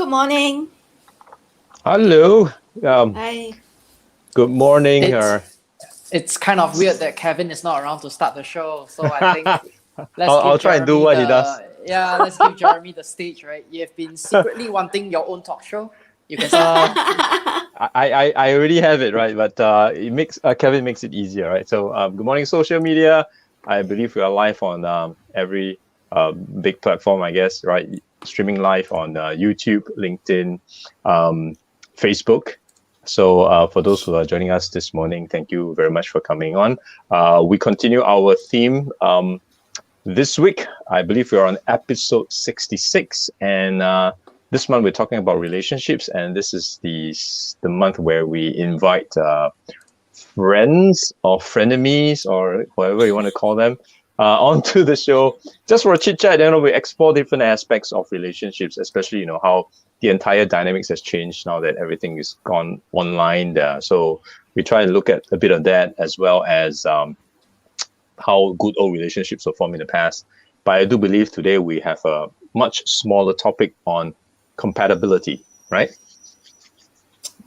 morning. Hello. Hi. Good morning. It's kind of weird that Kevin is not around to start the show, so I think I'll try and do what he does. let's give Jeremy the stage, right? You have been secretly wanting your own talk show. You can start. I already have it, right? But Kevin makes it easier, right? So good morning, social media. I believe we are live on every big platform, I guess, right? Streaming live on YouTube, LinkedIn, Facebook. So for those who are joining us this morning, thank you very much for coming on. We continue our theme this week. I believe we're on episode 66, and this month we're talking about relationships, and this is the month where we invite friends or frenemies or whatever you want to call them onto the show just for a chit chat. And we explore different aspects of relationships, especially how the entire dynamics has changed now that everything is gone online there. So we try and look at a bit of that, as well as how good old relationships were formed in the past. But I do believe today we have a much smaller topic on compatibility, right?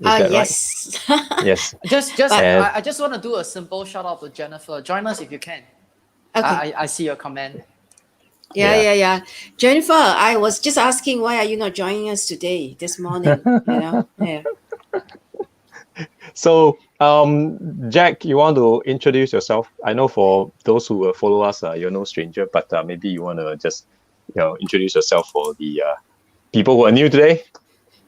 Yes. Right? Yes. I just want to do a simple shout out to Jennifer. Join us if you can. Okay. I see your comment. Yeah. Jennifer, I was just asking, why are you not joining us today, this morning? Yeah. So, Jack, you want to introduce yourself? I know for those who will follow us, you're no stranger, but maybe you want to just, introduce yourself for the people who are new today.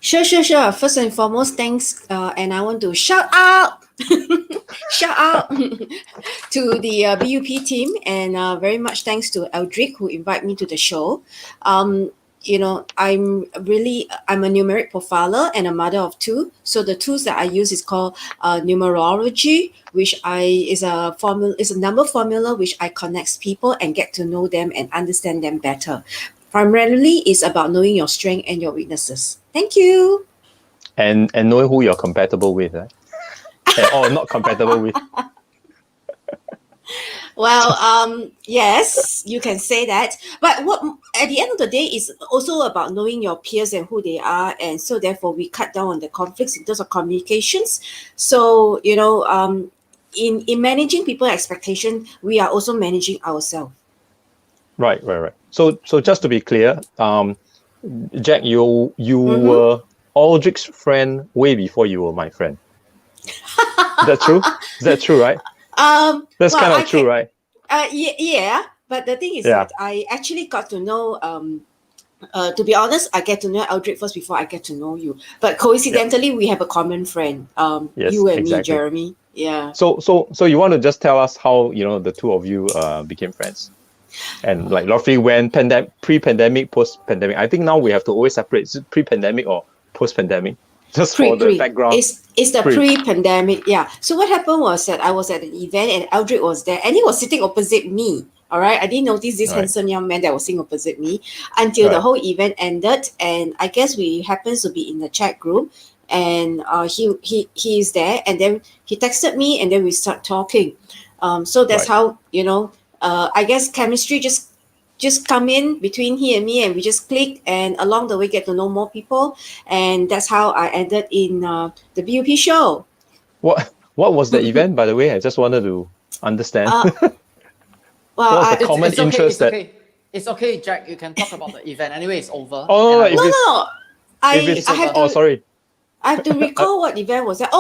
Sure. First and foremost, thanks, and I want to shout out to the BUP team, and very much thanks to Eldrick who invited me to the show. I'm a numeric profiler and a mother of two. So the tools that I use is called numerology, which is a number formula which I connects people and get to know them and understand them better. Primarily, it's about knowing your strength and your weaknesses. Thank you. And knowing who you're compatible with, right? Or not compatible with. Well, yes, you can say that. But what at the end of the day is also about knowing your peers and who they are, and so therefore we cut down on the conflicts in terms of communications. So in managing people's expectation, we are also managing ourselves. Right. So just to be clear, Jack, you were Aldrich's friend way before you were my friend. Is that true? Is that true, right? That's kind of true, right? Yeah. But the thing is that I actually got to know. To be honest, I get to know Eldrick first before I get to know you. But coincidentally, we have a common friend. Yes, you and exactly. me, Jeremy. Yeah. So you want to just tell us how the two of you became friends, and like roughly when pre-pandemic, post-pandemic. I think now we have to always separate: is it pre-pandemic or post-pandemic? Just for the background. It's the pre-pandemic. Yeah. So what happened was that I was at an event and Eldrick was there, and he was sitting opposite me. All right. I didn't notice this handsome young man that was sitting opposite me until the whole event ended, and I guess we happens to be in the chat group, and he is there, and then he texted me, and then we start talking. So that's how I guess chemistry just come in between he and me, and we just click, and along the way get to know more people, and that's how I ended in the BUP show. What was the event, by the way? I just wanted to understand. Well, what was the common interest? It's okay, Jack. You can talk about the event. Anyway, it's over. Oh no! No. Sorry. I have to recall what event was that.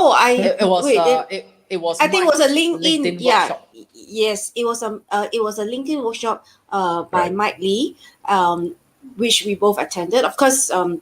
It was. I think it was a LinkedIn workshop. Yes, it was a LinkedIn workshop by Mike Lee, which we both attended. Of course, I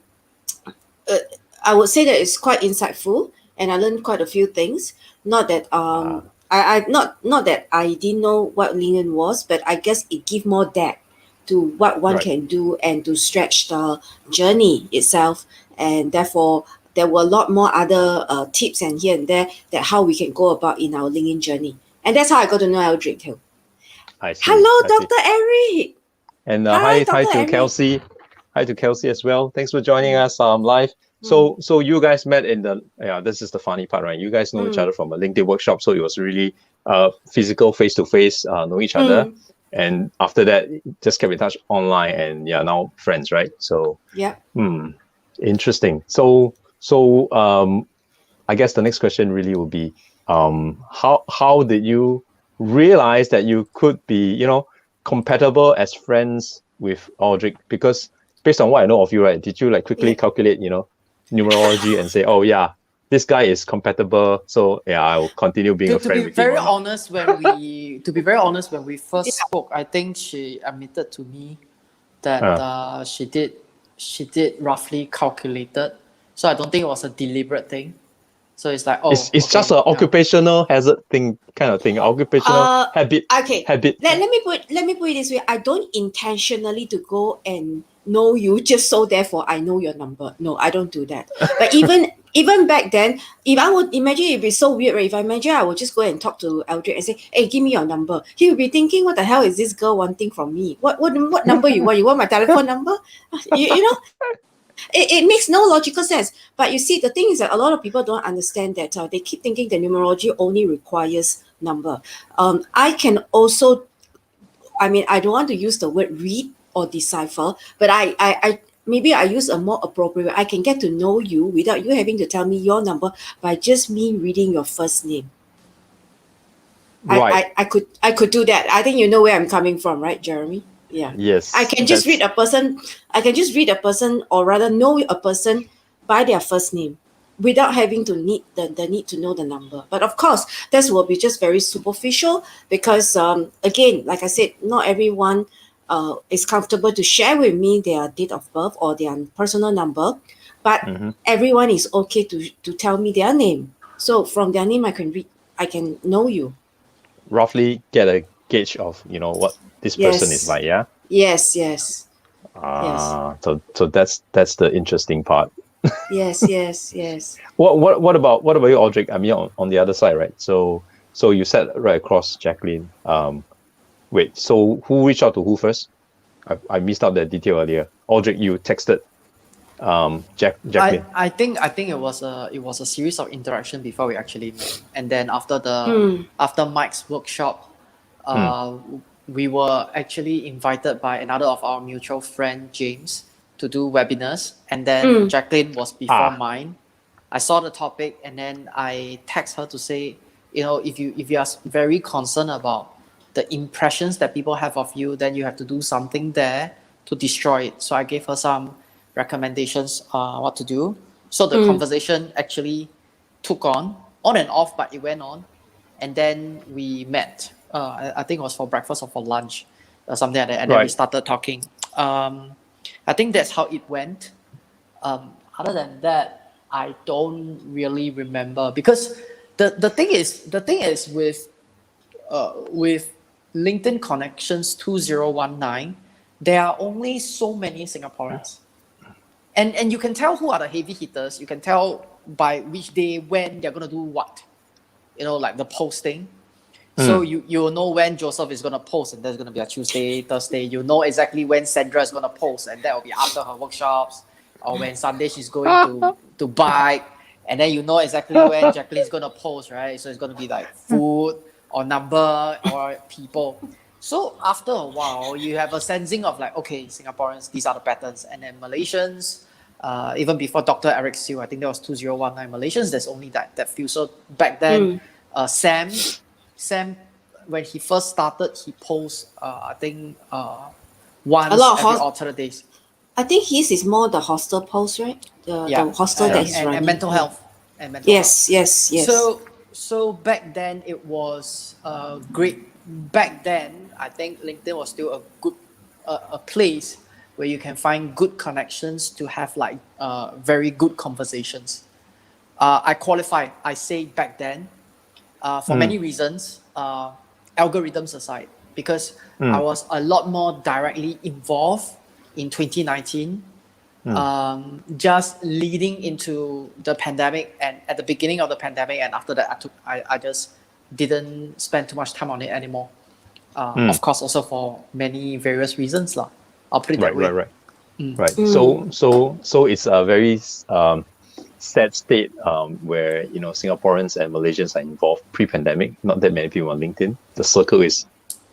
would say that it's quite insightful, and I learned quite a few things. Not that not that I didn't know what LinkedIn was, but I guess it gives more depth to what one can do and to stretch the journey itself, and therefore there were a lot more other tips and here and there that how we can go about in our LinkedIn journey. And that's how I got to know Eldrick too. I see. Hello, Dr. Eric. And hi to Kelsey. Hi to Kelsey as well. Thanks for joining us live. So you guys met in this is the funny part, right? You guys know each other from a LinkedIn workshop. So it was really physical, face-to-face, know each other. And after that, just kept in touch online, and now friends, right? So Interesting. I guess the next question really will be, how did you realize that you could be, compatible as friends with Aldrich? Because based on what I know of you, right, did you like quickly Yeah. calculate, numerology and say, oh yeah, this guy is compatible, so yeah, I will continue being a To friend be with him very or not? honest, when we first Yeah. spoke, I think she admitted to me that she did roughly calculated. So I don't think it was a deliberate thing. So it's like, oh, It's just okay, an yeah. occupational hazard thing, kind of thing, occupational Uh, habit. okay. Habit. Let me put it this way. I don't intentionally to go and know you just so therefore I know your number. No, I don't do that. But even back then, if I would imagine it'd be so weird, right? If I imagine I would just go and talk to Eldrick and say, hey, give me your number. He would be thinking, what the hell is this girl wanting from me? What number you want? You want my telephone number? You know? It makes no logical sense. But you see, the thing is that a lot of people don't understand that they keep thinking the numerology only requires number. I can also, I mean, I don't want to use the word read or decipher, but I maybe I use a more appropriate. I can get to know you without you having to tell me your number by just me reading your first name. Right. I could do that. I think you know where I'm coming from, right, Jeremy? Yeah. I Yes. can just read a person, I can just read a person or rather know a person by their first name without having to need the need to know the number. But of course, this will be just very superficial because again, like I said, not everyone is comfortable to share with me their date of birth or their personal number, but everyone is okay to tell me their name. So from their name I can know you. Roughly get a gauge of what this person is Yes. like. Yeah. Yes, yes. Yes. So that's the interesting part. Yes, yes, yes. What about you, Aldrich? I mean, on the other side, right? So you sat right across Jacqueline. Wait. So who reached out to who first? I missed out that detail earlier. Aldrich, you texted Jacqueline. I think it was a series of interaction before we actually met, and then Mm. after Mike's workshop, uh, we were actually invited by another of our mutual friend James to do webinars, and then Mm. Jacqueline was before Ah. mine. I saw the topic, and then I text her to say, if you are very concerned about the impressions that people have of you, then you have to do something there to destroy it. So I gave her some recommendations what to do. So the conversation actually took on and off, but it went on. And then we met. I think it was for breakfast or for lunch or something like that. And then we Right. started talking. I think that's how it went. Other than that, I don't really remember because the thing is with LinkedIn Connections 2019, there are only so many Singaporeans. And you can tell who are the heavy hitters. You can tell by which day when they're gonna do what. Like the posting. So you know when Joseph is gonna post, and there's gonna be a Tuesday, Thursday. You know exactly when Sandra is gonna post, and that will be after her workshops, or when Sunday she's going to bike, and then you know exactly when Jacqueline's gonna post, right? So it's gonna be like food or number or people. So after a while, you have a sensing of like, okay, Singaporeans, these are the patterns, and then Malaysians. Even before Dr. Eric Siu, I think that was 2019. Malaysians, there's only that few. So back then, Sam, when he first started, he posts, I think, once A lot of every alternate days. I think his is more the hostel post, right? The hostel that he's running. And mental Yeah. health. And mental health. Yes. So back then it was great. Back then, I think LinkedIn was still a good a place where you can find good connections to have like very good conversations. I qualify. I say back then, for many reasons, algorithms aside, because I was a lot more directly involved in 2019. Just leading into the pandemic and at the beginning of the pandemic, and after that I just didn't spend too much time on it anymore. Of course, also for many various reasons lah. I'll put it that way. Right. So it's a very sad state where Singaporeans and Malaysians are involved pre-pandemic. Not that many people on LinkedIn. The circle is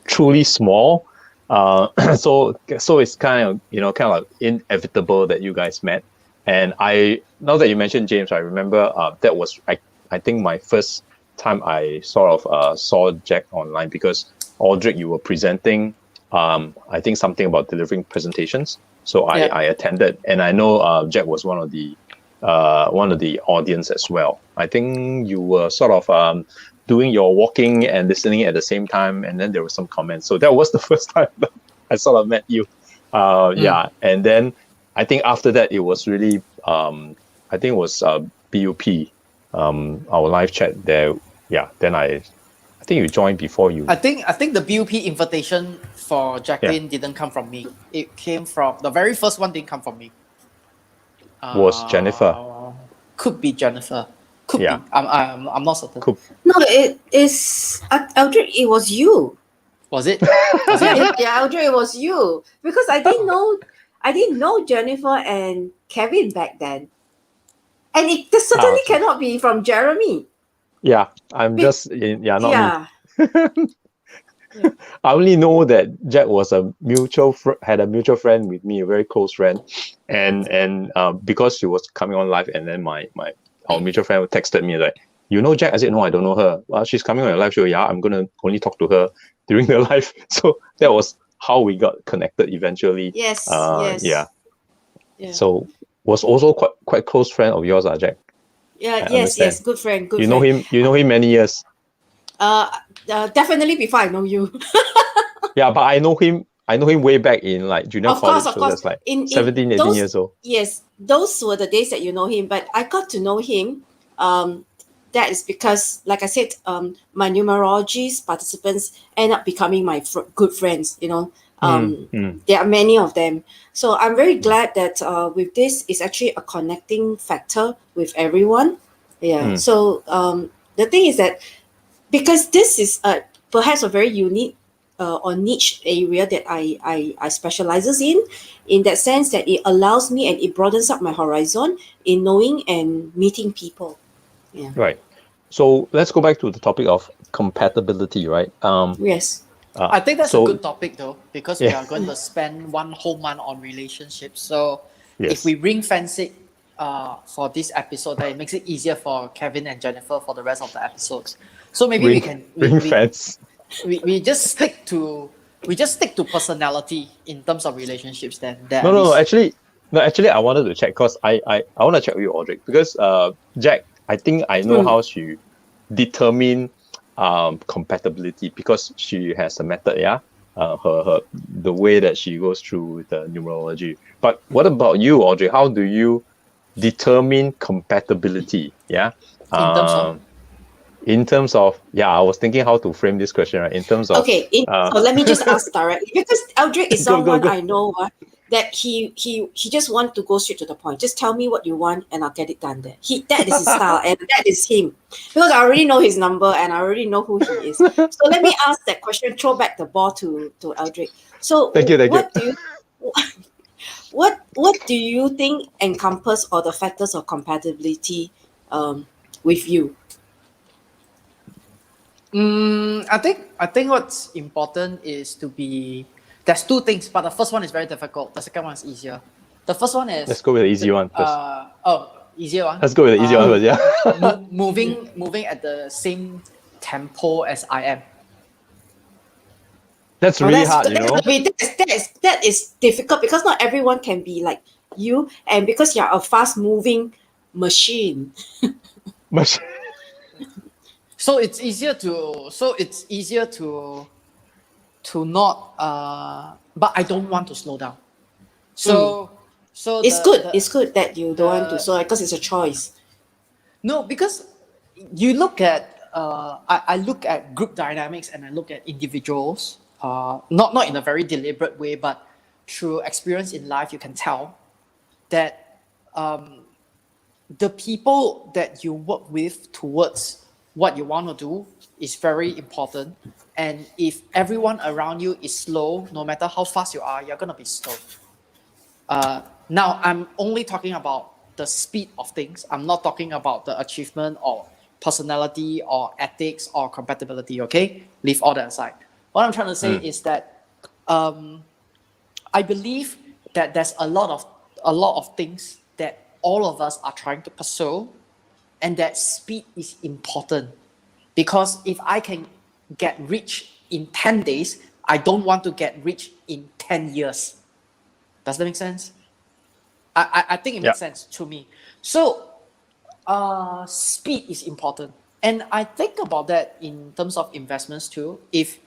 truly small. So it's kind of like inevitable that you guys met. And now that you mentioned James, I remember that was I think my first time I sort of saw Jack online, because Aldrich, you were presenting I think something about delivering presentations. So I attended, and I know Jack was one of the audience as well. I think you were sort of doing your walking and listening at the same time, and then there were some comments. So that was the first time that I sort of met you. Yeah, and then I think after that it was really I think it was BUP, our live chat there. Yeah, then I think you joined before you. I think the BUP invitation for Jacqueline didn't come from me. It came from the very first one. Didn't come from me. Was Jennifer? Could be Jennifer. Could be. I'm not certain. No, it is Eldrick. It was you. Was it? Was it? Yeah, Eldrick. It was you, because I didn't know Jennifer and Kevin back then, and it certainly cannot be from Jeremy. Yeah, I'm just not me. Yeah. I only know that Jack was had a mutual friend with me, a very close friend, and because she was coming on live, and then our mutual friend texted me like, "You know Jack?" I said, "No, I don't know her." "Well, she's coming on a live show." "Yeah, I'm gonna only talk to her during the live." So that was how we got connected eventually. Yes. Yeah. So was also quite close friend of yours, Jack. Yeah. Yes. Good friend. You know him. You know him many years. Definitely before I know you. Yeah, but I know him way back in like junior college. Of course. So that's like 17, 18 years old. Yes, those were the days that you know him. But I got to know him. That is because, like I said, my numerology participants end up becoming my good friends. You know, there are many of them. So I'm very glad that with this is actually a connecting factor with everyone. Yeah. So the thing is that, because this is perhaps a very unique or niche area that I specializes in that sense, that it allows me and it broadens up my horizon in knowing and meeting people. Yeah. Right. So let's go back to the topic of compatibility, right? Yes. I think that's a good topic though, because we are going to spend one whole month on relationships. So if we ring fence it for this episode, then it makes it easier for Kevin and Jennifer for the rest of the episodes. So maybe we can ring fence. We just stick to personality in terms of relationships. Then No. Actually, I wanted to check, because I want to check with you, Audrey, because Jack, I think I know how she determine compatibility, because she has a method. Yeah, her the way that she goes through the numerology. But what about you, Audrey? How do you determine compatibility? Yeah. In terms of, I was thinking how to frame this question, right? In terms of so let me just ask directly, because Eldrick is someone go. I know that he just want to go straight to the point. Just tell me what you want and I'll get it done there. That is his style, and that is him. Because I already know his number and I already know who he is. So let me ask that question, throw back the ball to Eldrick. So thank you. What do you think encompass all the factors of compatibility with you? I think what's important is to be. There's two things, but the first one is very difficult. The second one is easier. The first one is. Let's go with the easy one first. Easier one. Let's go with the easy one first. Yeah. moving at the same tempo as I am. That's really hard, that is difficult, because not everyone can be like you, and because you're a fast-moving machine. So it's easier to not but I don't want to slow down. So it's good that you don't want to slow down, because it's a choice. No, because you look at I look at group dynamics and I look at individuals, not in a very deliberate way, but through experience in life, you can tell that the people that you work with towards what you want to do is very important. And if everyone around you is slow, no matter how fast you are, you're going to be slow. Now, I'm only talking about the speed of things. I'm not talking about the achievement or personality or ethics or compatibility, okay? Leave all that aside. What I'm trying to say is that I believe that there's a lot of things that all of us are trying to pursue, and that speed is important. Because if I can get rich in 10 days, I don't want to get rich in 10 years. Does that make sense? I think it makes sense to me. So speed is important. And I think about that in terms of investments too. If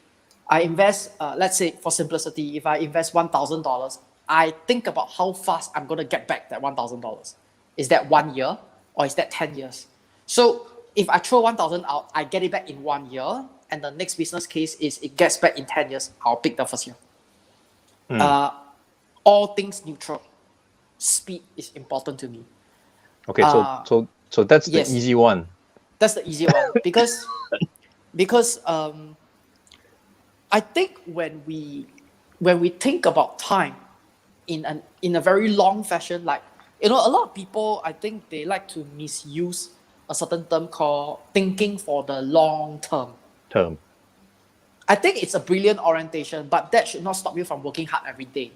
I invest, let's say for simplicity, if I invest $1,000, I think about how fast I'm going to get back that $1,000. Is that 1 year or is that 10 years? So if I throw 1,000 out, I get it back in 1 year, and the next business case is it gets back in 10 years, I'll pick the first year. All things neutral. Speed is important to me. Okay, so that's the easy one. That's the easy one because I think when we think about time in a very long fashion, like a lot of people, I think they like to misuse a certain term called thinking for the long term. I think it's a brilliant orientation, but that should not stop you from working hard every day.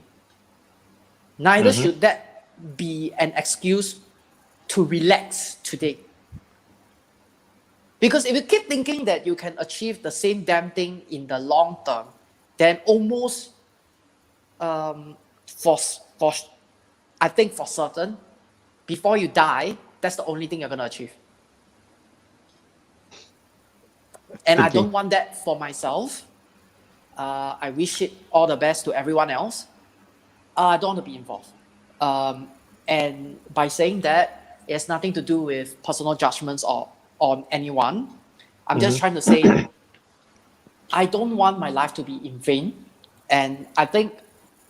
Neither should that be an excuse to relax today. Because if you keep thinking that you can achieve the same damn thing in the long term, then almost I think for certain, before you die, that's the only thing you're going to achieve. And I don't want that for myself. I wish it all the best to everyone else. I don't want to be involved. And by saying that, it has nothing to do with personal judgments or on anyone. I'm just trying to say, I don't want my life to be in vain. And I think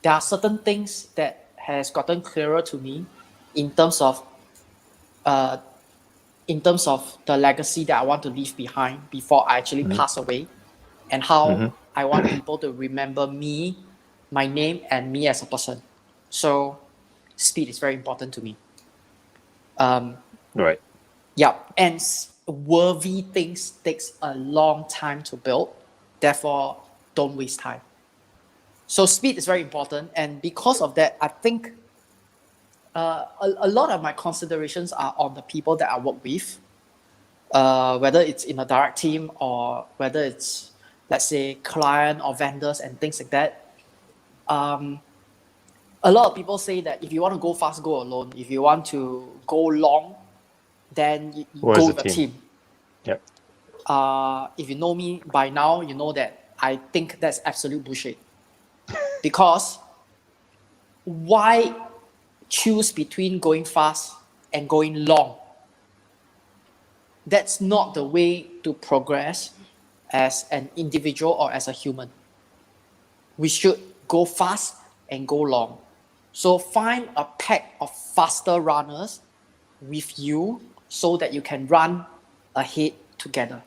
there are certain things that has gotten clearer to me in terms of the legacy that I want to leave behind before I actually pass away, and how I want people to remember me, my name, and me as a person. So speed is very important to me. Right. Yeah, and worthy things takes a long time to build. Therefore, don't waste time. So speed is very important, and because of that, I think a lot of my considerations are on the people that I work with, whether it's in a direct team or whether it's, let's say, client or vendors and things like that. A lot of people say that if you want to go fast, go alone. If you want to go long, then you go with a team. Yep. If you know me by now, you know that I think that's absolute bullshit. Because why choose between going fast and going long? That's not the way to progress as an individual or as a human. We should go fast and go long. So find a pack of faster runners with you so that you can run ahead together.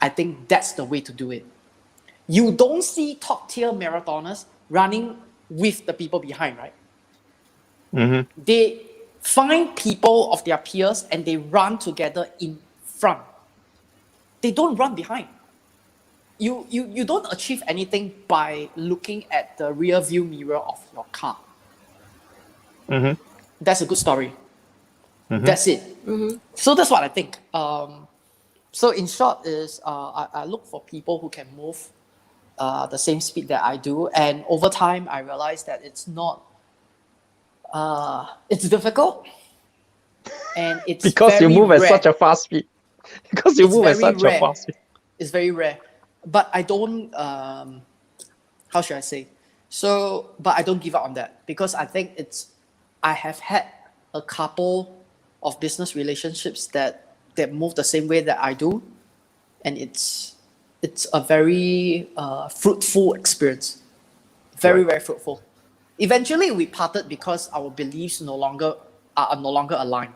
I think that's the way to do it. You don't see top tier marathoners running with the people behind, right? They find people of their peers and they run together in front. They don't run behind. You don't achieve anything by looking at the rear view mirror of your car. That's a good story. That's it. So that's what I think. So in short is I look for people who can move the same speed that I do, and over time I realized that it's not it's difficult, and it's because you move at such a fast speed. Because you move at such a fast speed. It's very rare, but I don't. How should I say? So, but I don't give up on that because I think I have had a couple of business relationships that move the same way that I do, and it's a very fruitful experience. Very fruitful. Eventually, we parted because our beliefs are no longer aligned.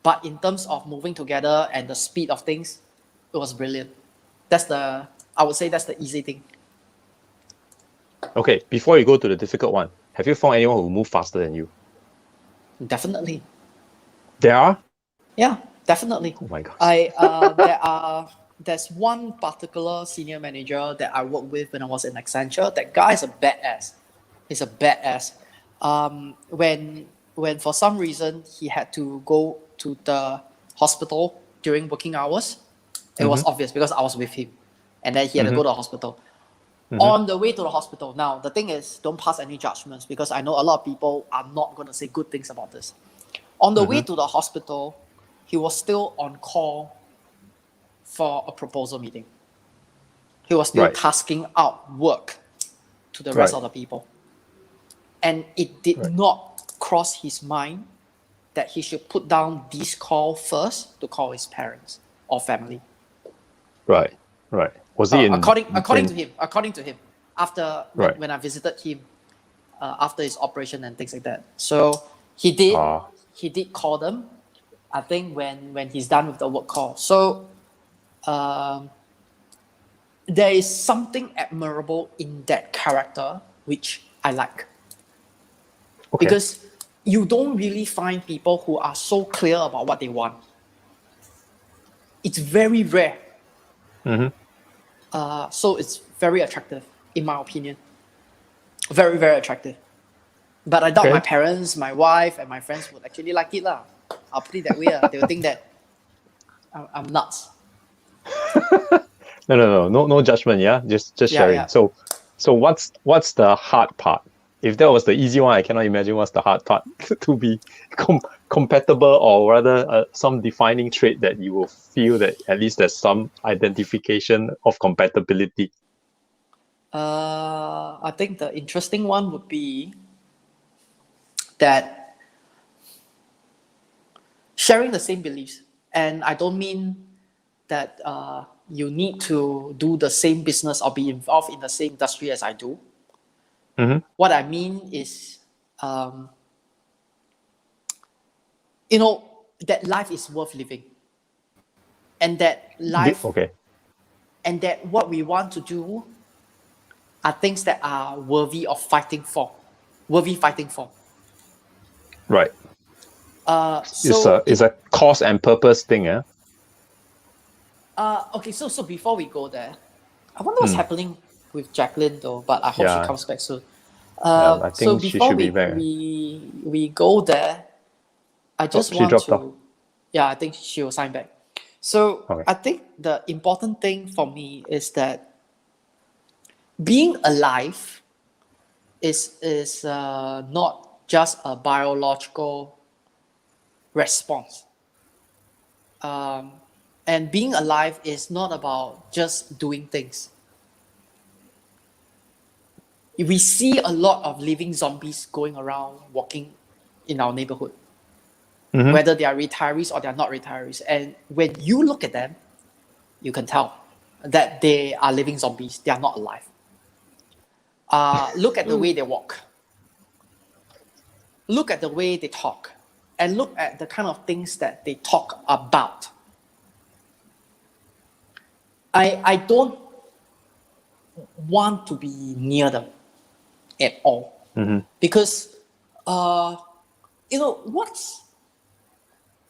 But in terms of moving together and the speed of things, it was brilliant. I would say that's the easy thing. Okay, before you go to the difficult one, have you found anyone who move faster than you? Definitely. There are? Yeah, definitely. Oh my gosh. There's one particular senior manager that I worked with when I was in Accenture. That guy is a badass. He's a badass. When when for some reason he had to go to the hospital during working hours, it was obvious because I was with him, and then he had to go to the hospital. On the way to the hospital, now the thing is, don't pass any judgments because I know a lot of people are not going to say good things about this. On the way to the hospital, he was still on call for a proposal meeting. He was still tasking out work to the rest of the people. And it did not cross his mind that he should put down this call first to call his parents or family. Right. Was he according to him, after when I visited him after his operation and things like that. So he did call them, I think when he's done with the work call. So there is something admirable in that character which I like. Okay. Because you don't really find people who are so clear about what they want. It's very rare. So it's very attractive, in my opinion. Very, very attractive. But I doubt my parents, my wife, and my friends would actually like it. I'll put it that way. They would think that I'm nuts. No judgment, yeah? Just sharing. Yeah. So what's the hard part? If that was the easy one, I cannot imagine what's the hard part to be compatible, or rather some defining trait that you will feel that at least there's some identification of compatibility. I think the interesting one would be that sharing the same beliefs. And I don't mean that you need to do the same business or be involved in the same industry as I do. What I mean is, that life is worth living. And that life, and that what we want to do are things that are worthy fighting for. Right. So it's a cause and purpose thing, yeah? Okay, so before we go there, I wonder what's happening with Jacqueline though, but I hope she comes back soon. I think so she before should be back. we go there, I just she want dropped to off. Yeah, I think she will sign back. So I think the important thing for me is that being alive is not just a biological response. And being alive is not about just doing things. We see a lot of living zombies going around walking in our neighborhood, whether they are retirees or they are not retirees. And when you look at them, you can tell that they are living zombies. They are not alive. Look at the way they walk. Look at the way they talk. And look at the kind of things that they talk about. I don't want to be near them at all. Because,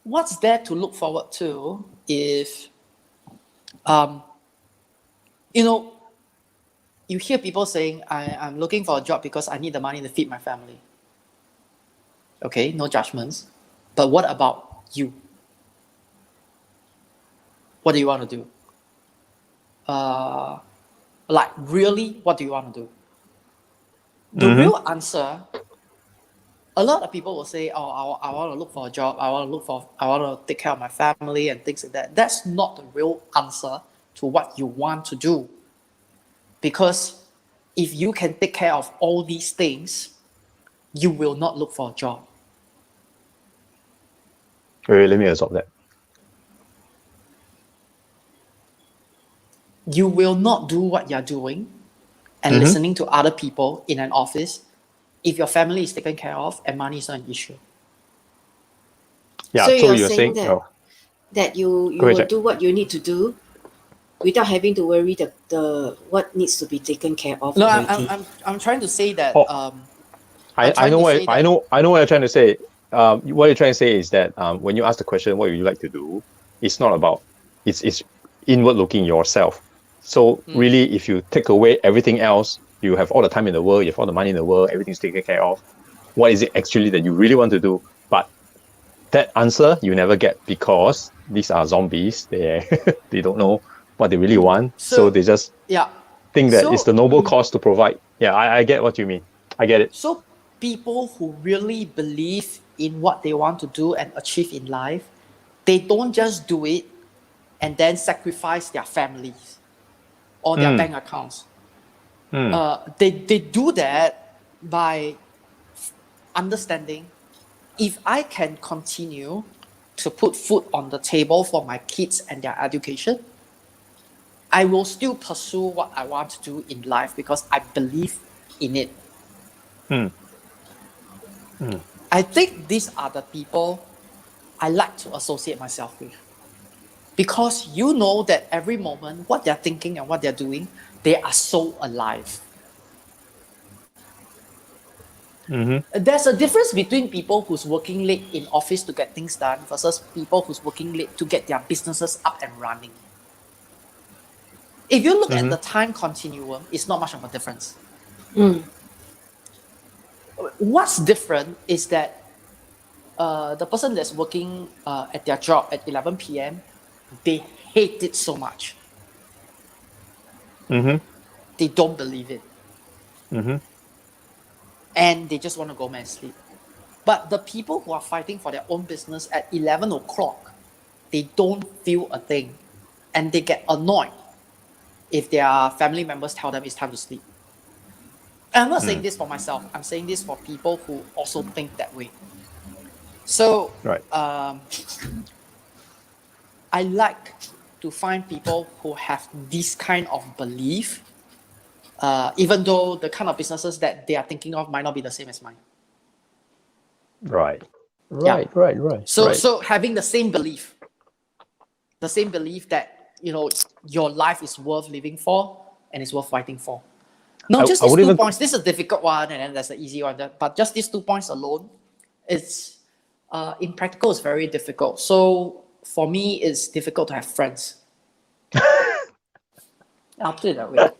what's there to look forward to if, you hear people saying, I'm looking for a job because I need the money to feed my family. Okay, no judgments. But what about you? What do you want to do? Really, what do you want to do? The real answer, a lot of people will say, I want to look for a job, I want to take care of my family and things like that. That's not the real answer to what you want to do. Because if you can take care of all these things, you will not look for a job. Wait, let me absorb that. You will not do what you're doing and listening to other people in an office if your family is taken care of and money is not an issue. Yeah, so you're you're saying that you will do what you need to do without having to worry the what needs to be taken care of. No, already. I'm trying to say that. I know what you're trying to say. What you're trying to say is that when you ask the question, what would you like to do? It's not about it's inward looking yourself. So really, if you take away everything else, you have all the time in the world, you have all the money in the world, everything's taken care of. what is it actually that you really want to do? But that answer you never get because these are zombies. They they don't know what they really want. So they just yeah. think that it's So the noble cause to provide. Yeah, I get what you mean. I get it. So people who really believe in what they want to do and achieve in life, they don't just do it and then sacrifice their families or their bank accounts. They do that by understanding, if I can continue to put food on the table for my kids and their education, I will still pursue what I want to do in life because I believe in it. I think these are the people I like to associate myself with. Because you know that every moment, what they're thinking and what they're doing, they are so alive. There's a difference between people who's working late in office to get things done versus people who's working late to get their businesses up and running. If you look at the time continuum, it's not much of a difference. What's different is that the person that's working at their job at 11 p.m., they hate it so much. They don't believe it. And they just want to go and sleep. But the people who are fighting for their own business at 11 o'clock, they don't feel a thing. And they get annoyed if their family members tell them it's time to sleep. And I'm not saying this for myself. I'm saying this for people who also think that way. So, Right. I like to find people who have this kind of belief, even though the kind of businesses that they are thinking of might not be the same as mine. Right. Yeah. Right. So having the same belief that your life is worth living for and it's worth fighting for. Now, just these 2 points. This is a difficult one, and then there's an easy one. But just these 2 points alone, it's in practical, it's very difficult. So for me, it's difficult to have friends. I'll put it that way.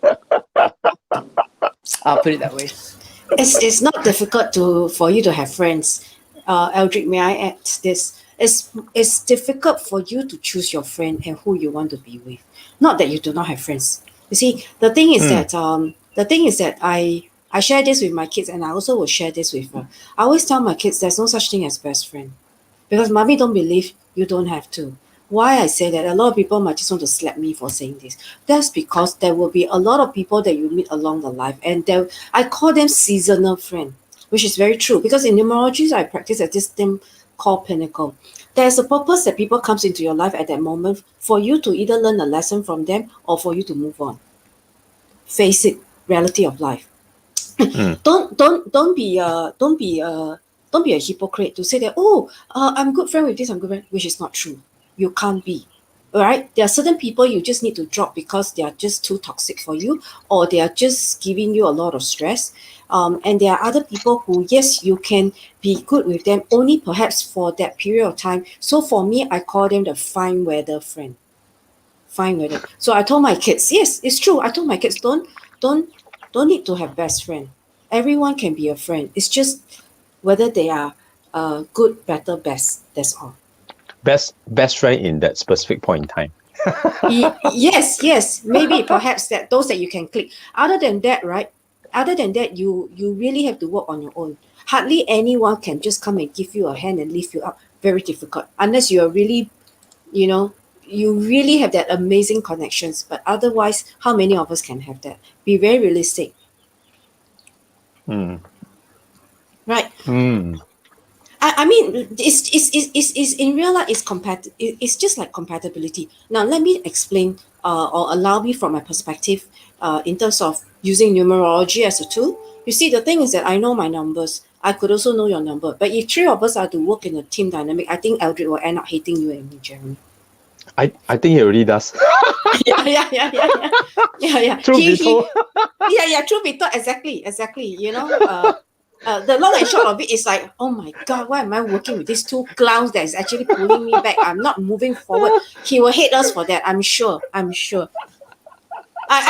It's not difficult for you to have friends. Eldrick, may I add this? It's difficult for you to choose your friend and who you want to be with. Not that you do not have friends. You see, the thing is that I share this with my kids, and I also will share this with her. I always tell my kids there's no such thing as best friend, because mommy don't believe you don't have to. Why I say that? A lot of people might just want to slap me for saying this. That's because there will be a lot of people that you meet along the life, and I call them seasonal friend, which is very true, because in numerology I practice at this thing called pinnacle. There's a purpose that people comes into your life at that moment for you to either learn a lesson from them or for you to move on. Face it, reality of life. Don't be a hypocrite to say that, I'm good friend with this, I'm good friend, which is not true. You can't be. All right, there are certain people you just need to drop because they are just too toxic for you, or they are just giving you a lot of stress. And there are other people who, yes, you can be good with them only perhaps for that period of time. So for me, I call them the fine weather friend. Fine weather. So I told my kids, yes, it's true. I told my kids, don't need to have best friend. Everyone can be a friend. It's just whether they are good, better, best. That's all. Best friend in that specific point in time. Yes, maybe perhaps that those that you can click. Other than that, you really have to work on your own. Hardly anyone can just come and give you a hand and lift you up. Very difficult, unless you are really, you really have that amazing connections. But otherwise, how many of us can have that? Be very realistic. Right. I mean, it's in real life, it's just like compatibility. Now, let me explain or allow me from my perspective in terms of using numerology as a tool. You see, the thing is that I know my numbers. I could also know your number. But if 3 of us are to work in a team dynamic, I think Eldrick will end up hating you and me, Jeremy. I think he already does. Yeah. Truth be told. Truth be told, exactly. The long and short of it is like, oh my God, why am I working with these 2 clowns that is actually pulling me back? I'm not moving forward. He will hate us for that. I'm sure. I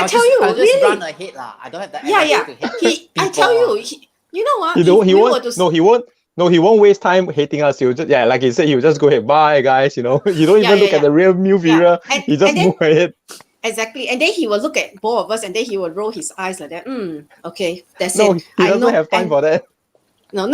tell you, I'll just really. run ahead lah. I don't have the energy to hate people. I tell you, You know what? He If don't. He we were won't. to No, he won't. No, he won't waste time hating us. He'll just, like he said, he'll just go ahead. Bye, guys. You don't even look at the rear view mirror. You just and then move ahead. exactly, and then he will look at both of us, and then he will roll his eyes like that. Okay, that's No, it. he I doesn't know. have time And for that. no.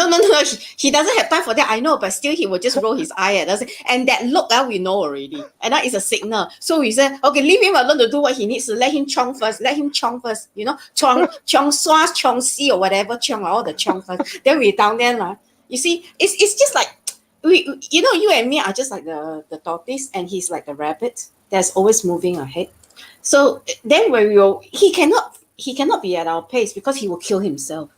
He doesn't have time for that. I know, but still, he will just roll his eye at us, and that look, we know already, and that is a signal. So we say, okay, leave him alone to do what he needs to. Let him chong first. Let him chong first. Chong swa, chong si, or whatever chong, all the chong first. Then we down there, lah. You see, it's just like you and me are just like the tortoise, and he's like the rabbit that's always moving ahead. So then when he cannot be at our pace because he will kill himself.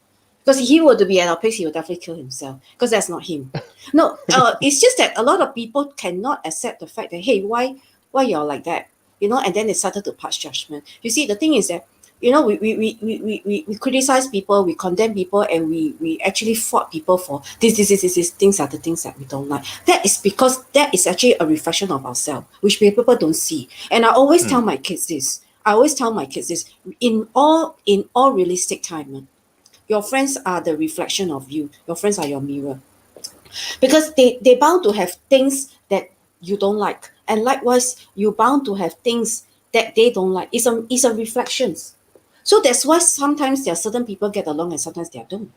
Because if he were to be at our pace, he would definitely kill himself. Because that's not him. No, it's just that a lot of people cannot accept the fact that, hey, why you're like that? And then they started to pass judgment. You see, the thing is that, we criticize people, we condemn people, and we actually fought people for this. Things are the things that we don't like. That is because that is actually a reflection of ourselves, which people don't see. And I always tell my kids this. In all realistic time, your friends are the reflection of you. Your friends are your mirror. Because they bound to have things that you don't like. And likewise, you're bound to have things that they don't like. It's a reflection. So that's why sometimes there are certain people get along and sometimes they don't.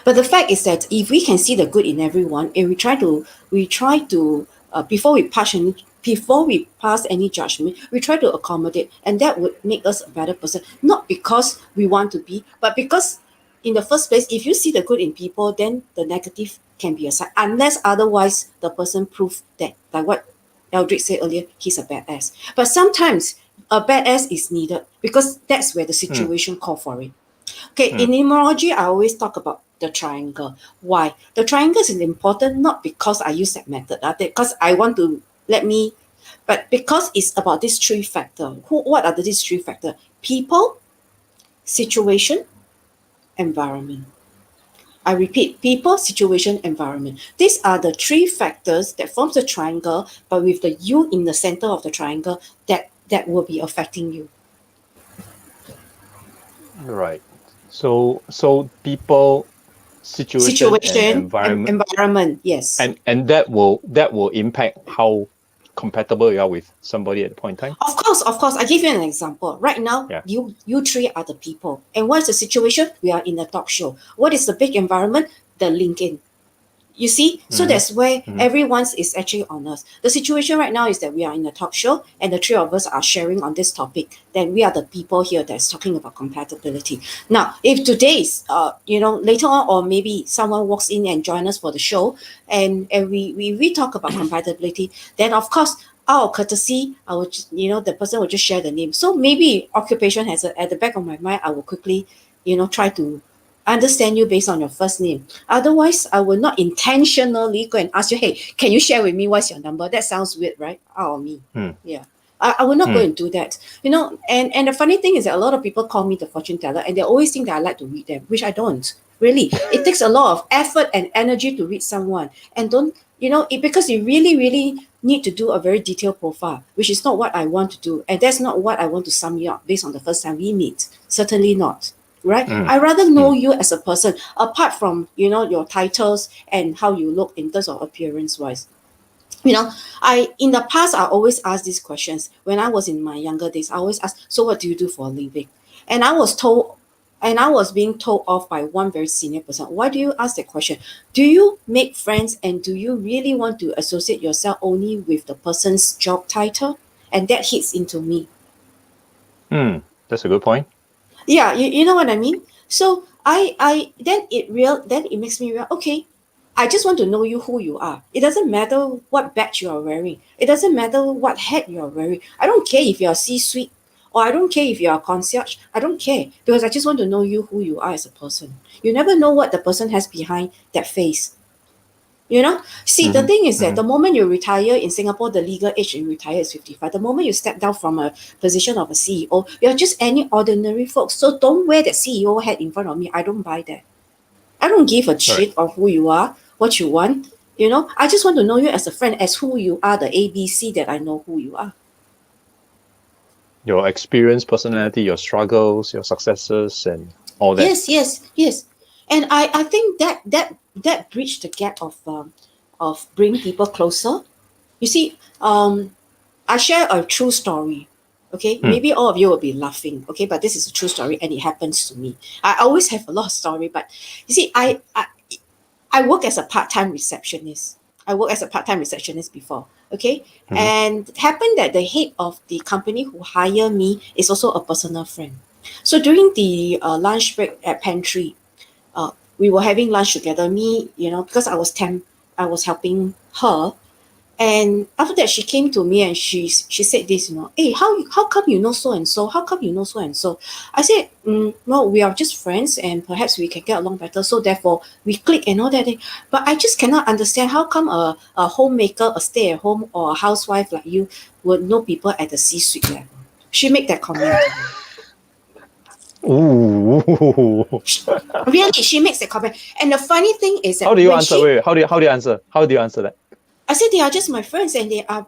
But the fact is that if we can see the good in everyone, and we try to before we pass any judgment, we try to accommodate, and that would make us a better person. Not because we want to be, but because in the first place, if you see the good in people, then the negative can be aside, unless otherwise the person prove that, like what Eldrick said earlier, he's a badass. But sometimes a badass is needed because that's where the situation call for it. Okay, in numerology, I always talk about the triangle. Why? The triangle is important not because I use that method, because I want to but because it's about these three factors. What are these three factors? People, situation, environment. I repeat, people, situation, environment. These are the three factors that forms the triangle, but with the you in the center of the triangle that will be affecting you. Right. So people, situation, and environment, yes. And that will impact how compatible you are with somebody at the point in time. Of course. I give you an example. Right now, you three are the people. And what's the situation? We are in a talk show. What is the big environment? The LinkedIn. You see? So that's where everyone's is actually on us. The situation right now is that we are in a talk show and the three of us are sharing on this topic. Then we are the people here that's talking about compatibility. Now, if today's, later on, or maybe someone walks in and join us for the show and we talk about compatibility, then of course, out of courtesy, I would, the person will just share the name. So maybe occupation has at the back of my mind, I will quickly, try to understand you based on your first name. Otherwise, I will not intentionally go and ask you, hey, can you share with me what's your number? That sounds weird, right? Out of me. Yeah. I will not go and do that. And the funny thing is that a lot of people call me the fortune teller and they always think that I like to read them, which I don't. Really. It takes a lot of effort and energy to read someone. And don't, because you really, really need to do a very detailed profile, which is not what I want to do. And that's not what I want to sum you up based on the first time we meet. Certainly not. Right? I rather know you as a person, apart from, your titles and how you look in terms of appearance wise. In the past, I always ask these questions. When I was in my younger days, I always ask, so what do you do for a living? And I was being told off by one very senior person. Why do you ask that question? Do you make friends and do you really want to associate yourself only with the person's job title? And that hits into me. That's a good point. Yeah, you know what I mean? So then it makes me real, okay, I just want to know you who you are. It doesn't matter what badge you are wearing. It doesn't matter what hat you are wearing. I don't care if you're C-suite or I don't care if you're a concierge. I don't care because I just want to know you who you are as a person. You never know what the person has behind that face. See, the thing is that the moment you retire in Singapore, the legal age you retire is 55. The moment you step down from a position of a CEO, you're just any ordinary folks. So don't wear that CEO hat in front of me. I don't buy that. I don't give a shit of who you are, what you want. I just want to know you as a friend, as who you are, the ABC that I know who you are. Your experience, personality, your struggles, your successes, and all that. Yes. And I think that bridged the gap of bringing people closer. You see, I share a true story. Okay, maybe all of you will be laughing. Okay, but this is a true story, and it happens to me. I always have a lot of story, but you see, I work as a part-time receptionist. I work as a part-time receptionist before. Okay, and it happened that the head of the company who hired me is also a personal friend. So during the lunch break at pantry, we were having lunch together. Me, because I was helping her. And after that, she came to me and she said this, hey, how come you know so and so? How come you know so and so? I said, no, we are just friends and perhaps we can get along better. So therefore, we click and all that. But I just cannot understand how come a homemaker, a stay-at-home or a housewife like you would know people at the C-suite level. She made that comment to me. Ooh. Really, she makes that comment. And the funny thing is that how do you answer? How do you answer? How do you answer that? I said they are just my friends and they are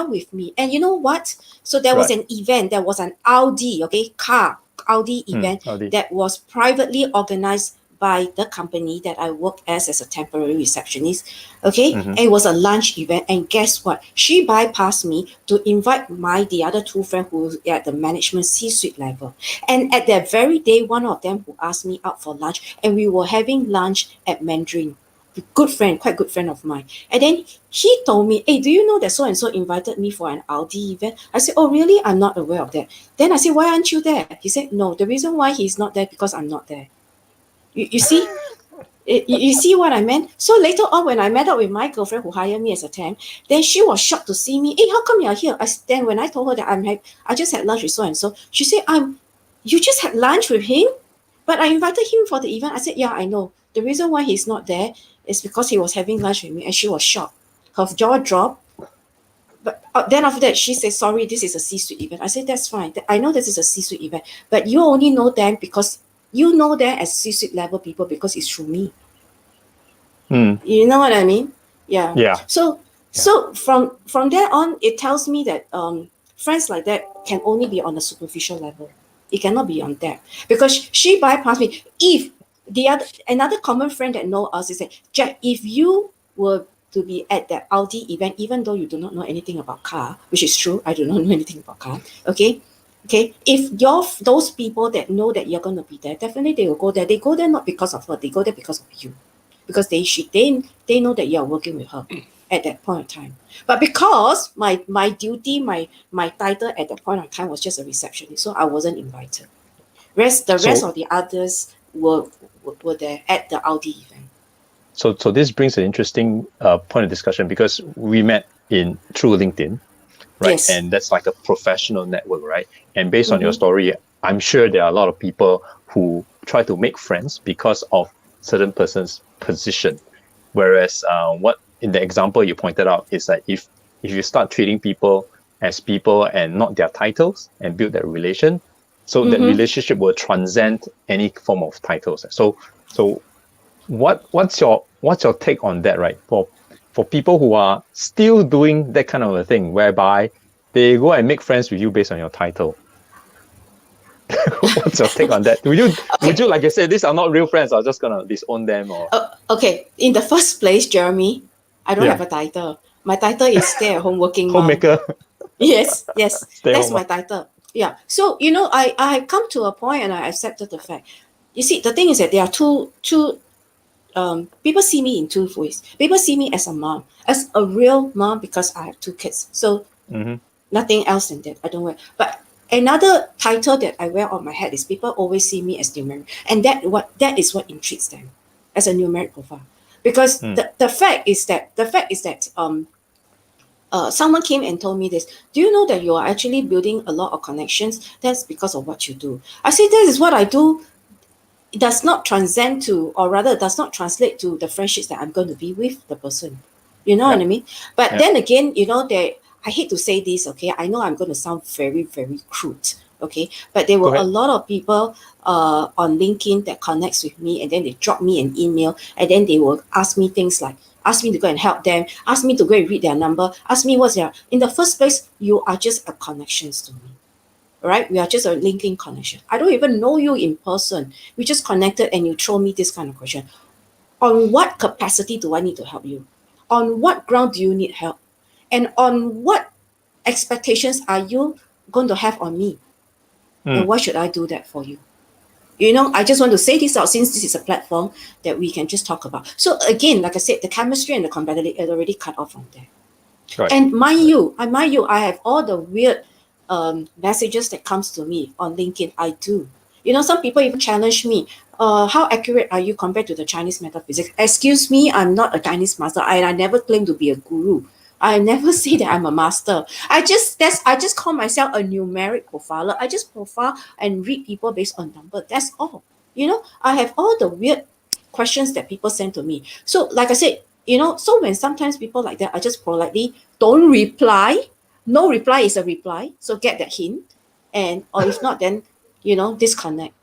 with me. And you know what? So there was an event. There was an Audi, Audi event Audi. that was privately organized by the company that I work as a temporary receptionist. Okay, and it was a lunch event. And guess what? She bypassed me to invite the other two friends who were at the management C-suite level. And at that very day, one of them who asked me out for lunch, and we were having lunch at Mandarin. Quite good friend of mine. And then he told me, hey, do you know that so-and-so invited me for an Audi event? I said, oh, really? I'm not aware of that. Then I said, why aren't you there? He said, no, the reason why he's not there because I'm not there. You see? You see what I meant? So later on, when I met up with my girlfriend who hired me as a temp, then she was shocked to see me. Hey, how come you're here? Then when I told her that I just had lunch with so-and-so, she said, you just had lunch with him? But I invited him for the event. I said, yeah, I know. The reason why he's not there is because he was having lunch with me, and she was shocked. Her jaw dropped. But then after that, she said, sorry, this is a C-suite event. I said, that's fine. I know this is a C-suite event, but you only know them because you know them as C-suite level people because it's through me. You know what I mean? Yeah. Yeah. So from there on, it tells me that friends like that can only be on a superficial level. It cannot be on that because she bypassed me. If another common friend that know us is that, Jack, if you were to be at that Audi event, even though you do not know anything about car, which is true, I do not know anything about car. Okay. If those people that know that you're going to be there, definitely they will go there. They go there not because of her, they go there because of you, because they know that you're working with her at that point of time. But because my duty, my title at that point of time was just a receptionist, so I wasn't invited. The rest of the others were there at the Audi event. So this brings an interesting point of discussion because we met through LinkedIn, right? Yes. And that's like a professional network, right? And based on your story, I'm sure there are a lot of people who try to make friends because of certain person's position. Whereas what in the example you pointed out is that if you start treating people as people and not their titles and build that relation, so that relationship will transcend any form of titles. So what's your take on that, right? For people who are still doing that kind of a thing whereby they go and make friends with you based on your title. What's your take on that? Would you, like I said, these are not real friends, I'm just gonna disown them or okay. In the first place, Jeremy, I don't have a title. My title is stay-at-home working mom. homemaker. Yes, that's my title. Yeah. So I come to a point and I accepted the fact. You see, the thing is that there are two people see me in two ways. People see me as a mom, as a real mom, because I have two kids. So nothing else than that. I don't wear. But another title that I wear on my head is people always see me as numeric, and that is what intrigues them as a numeric profile. Because the fact is that someone came and told me this. Do you know that you are actually building a lot of connections? That's because of what you do. I said, this is what I do. It does not transcend to, or rather does not translate to the friendships that I'm going to be with the person. You know what I mean? But then again, I hate to say this, okay? I know I'm going to sound very, very crude, okay? But there were a lot of people on LinkedIn that connects with me, and then they drop me an email, and then they will ask me things like, ask me to go and help them, ask me to go and read their number, ask me what's their... In the first place, you are just a connections to me. right? We are just a linking connection. I don't even know you in person. We just connected and you throw me this kind of question. On what capacity do I need to help you? On what ground do you need help? And on what expectations are you going to have on me? And why should I do that for you? You know, I just want to say this out since this is a platform that we can just talk about. So again, like I said, the chemistry and the compatibility are already cut off from there. Right. And mind you, I have all the weird messages that comes to me on LinkedIn. I do. You know, some people even challenge me. How accurate are you compared to the Chinese metaphysics? Excuse me, I'm not a Chinese master. I never claim to be a guru. I never say that I'm a master. I just call myself a numeric profiler. I just profile and read people based on number. That's all. You know, I have all the weird questions that people send to me. So, like I said, you know, so when sometimes people like that, I just politely don't reply. No reply is a reply. So get that hint. And or if not, then you know, disconnect.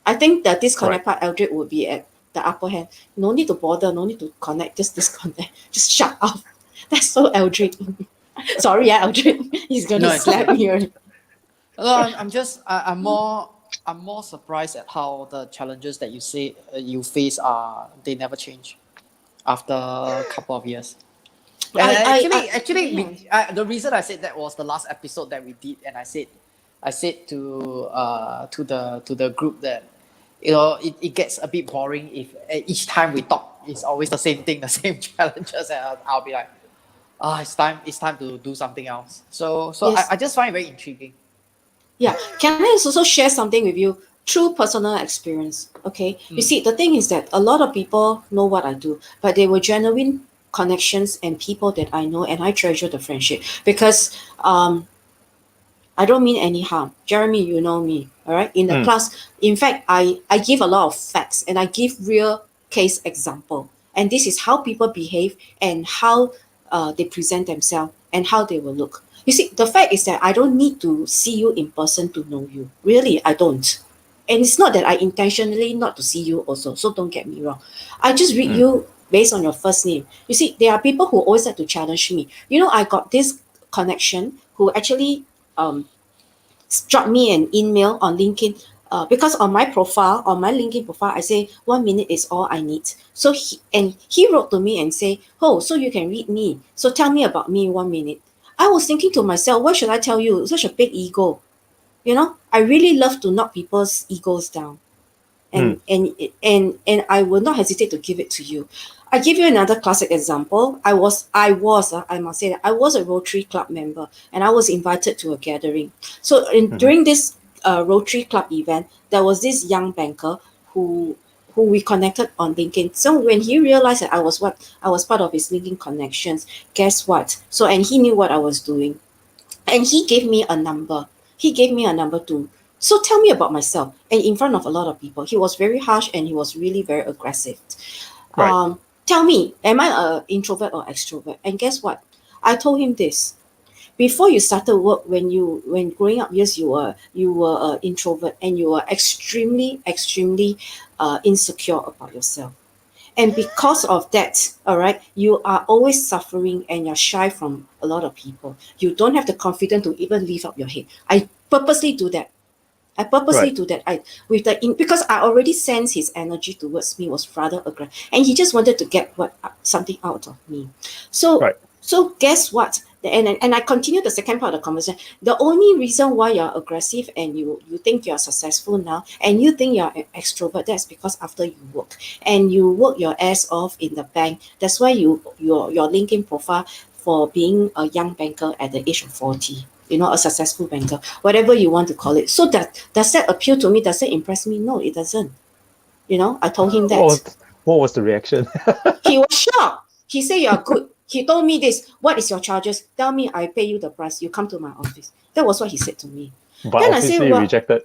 I think the disconnect part, Eldred would be at the upper hand. No need to bother, no need to connect, just disconnect. Just shut off. That's so Eldred. Sorry, yeah, Eldred. He's gonna No, it's slap okay. me. Already. No, I'm more surprised at how the challenges that you say you face they never change after a couple of years. And the reason I said that was the last episode that we did, and I said to the group that, you know, it gets a bit boring if each time we talk it's always the same thing, the same challenges, and I'll be like, it's time to do something else. So Yes. I just find it very intriguing. Yeah. Can I also share something with you through personal experience? Okay. You see, the thing is that a lot of people know what I do, but they were genuine connections and people that I know, and I treasure the friendship because I don't mean any harm. Jeremy, you know me, all right? In the class, in fact, I give a lot of facts and I give real case example. And this is how people behave and how they present themselves and how they will look. You see, the fact is that I don't need to see you in person to know you. Really, I don't. And it's not that I intentionally not to see you also. So don't get me wrong. I just read you based on your first name. You see, there are people who always like to challenge me. You know, I got this connection who actually drop me an email on LinkedIn because on my profile, on my LinkedIn profile, I say 1 minute is all I need. So he wrote to me and say, oh, so you can read me. So tell me about me in 1 minute. I was thinking to myself, why should I tell you? Such a big ego. You know, I really love to knock people's egos down. And I will not hesitate to give it to you. I give you another classic example. I must say that I was a Rotary Club member and I was invited to a gathering. So during this Rotary Club event, there was this young banker who we connected on LinkedIn. So when he realized that I was part of his LinkedIn connections, guess what? So and he knew what I was doing. And he gave me a number. He gave me a number too. So tell me about myself. And in front of a lot of people, he was very harsh and he was really very aggressive. Tell me, am I an introvert or extrovert? And guess what? I told him this. Before you started work, when growing up, yes, you were an introvert and you were extremely insecure about yourself. And because of that, all right, you are always suffering and you're shy from a lot of people. You don't have the confidence to even lift up your head. I purposely do that. Do that. Because I already sensed his energy towards me was rather aggressive, and he just wanted to get something out of me. So guess what? And I continue the second part of the conversation. The only reason why you're aggressive and you think you're successful now and you think you're an extrovert, that's because after you work your ass off in the bank. That's why your LinkedIn profile for being a young banker at the age of 40. You know, a successful banker, whatever you want to call it. So does that appeal to me? Does it impress me? No, it doesn't. You know, I told him that. What was the reaction? He was shocked. He said, you're good. He told me this. What is your charges? Tell me, I pay you the price. You come to my office. That was what he said to me. But then obviously I said, rejected.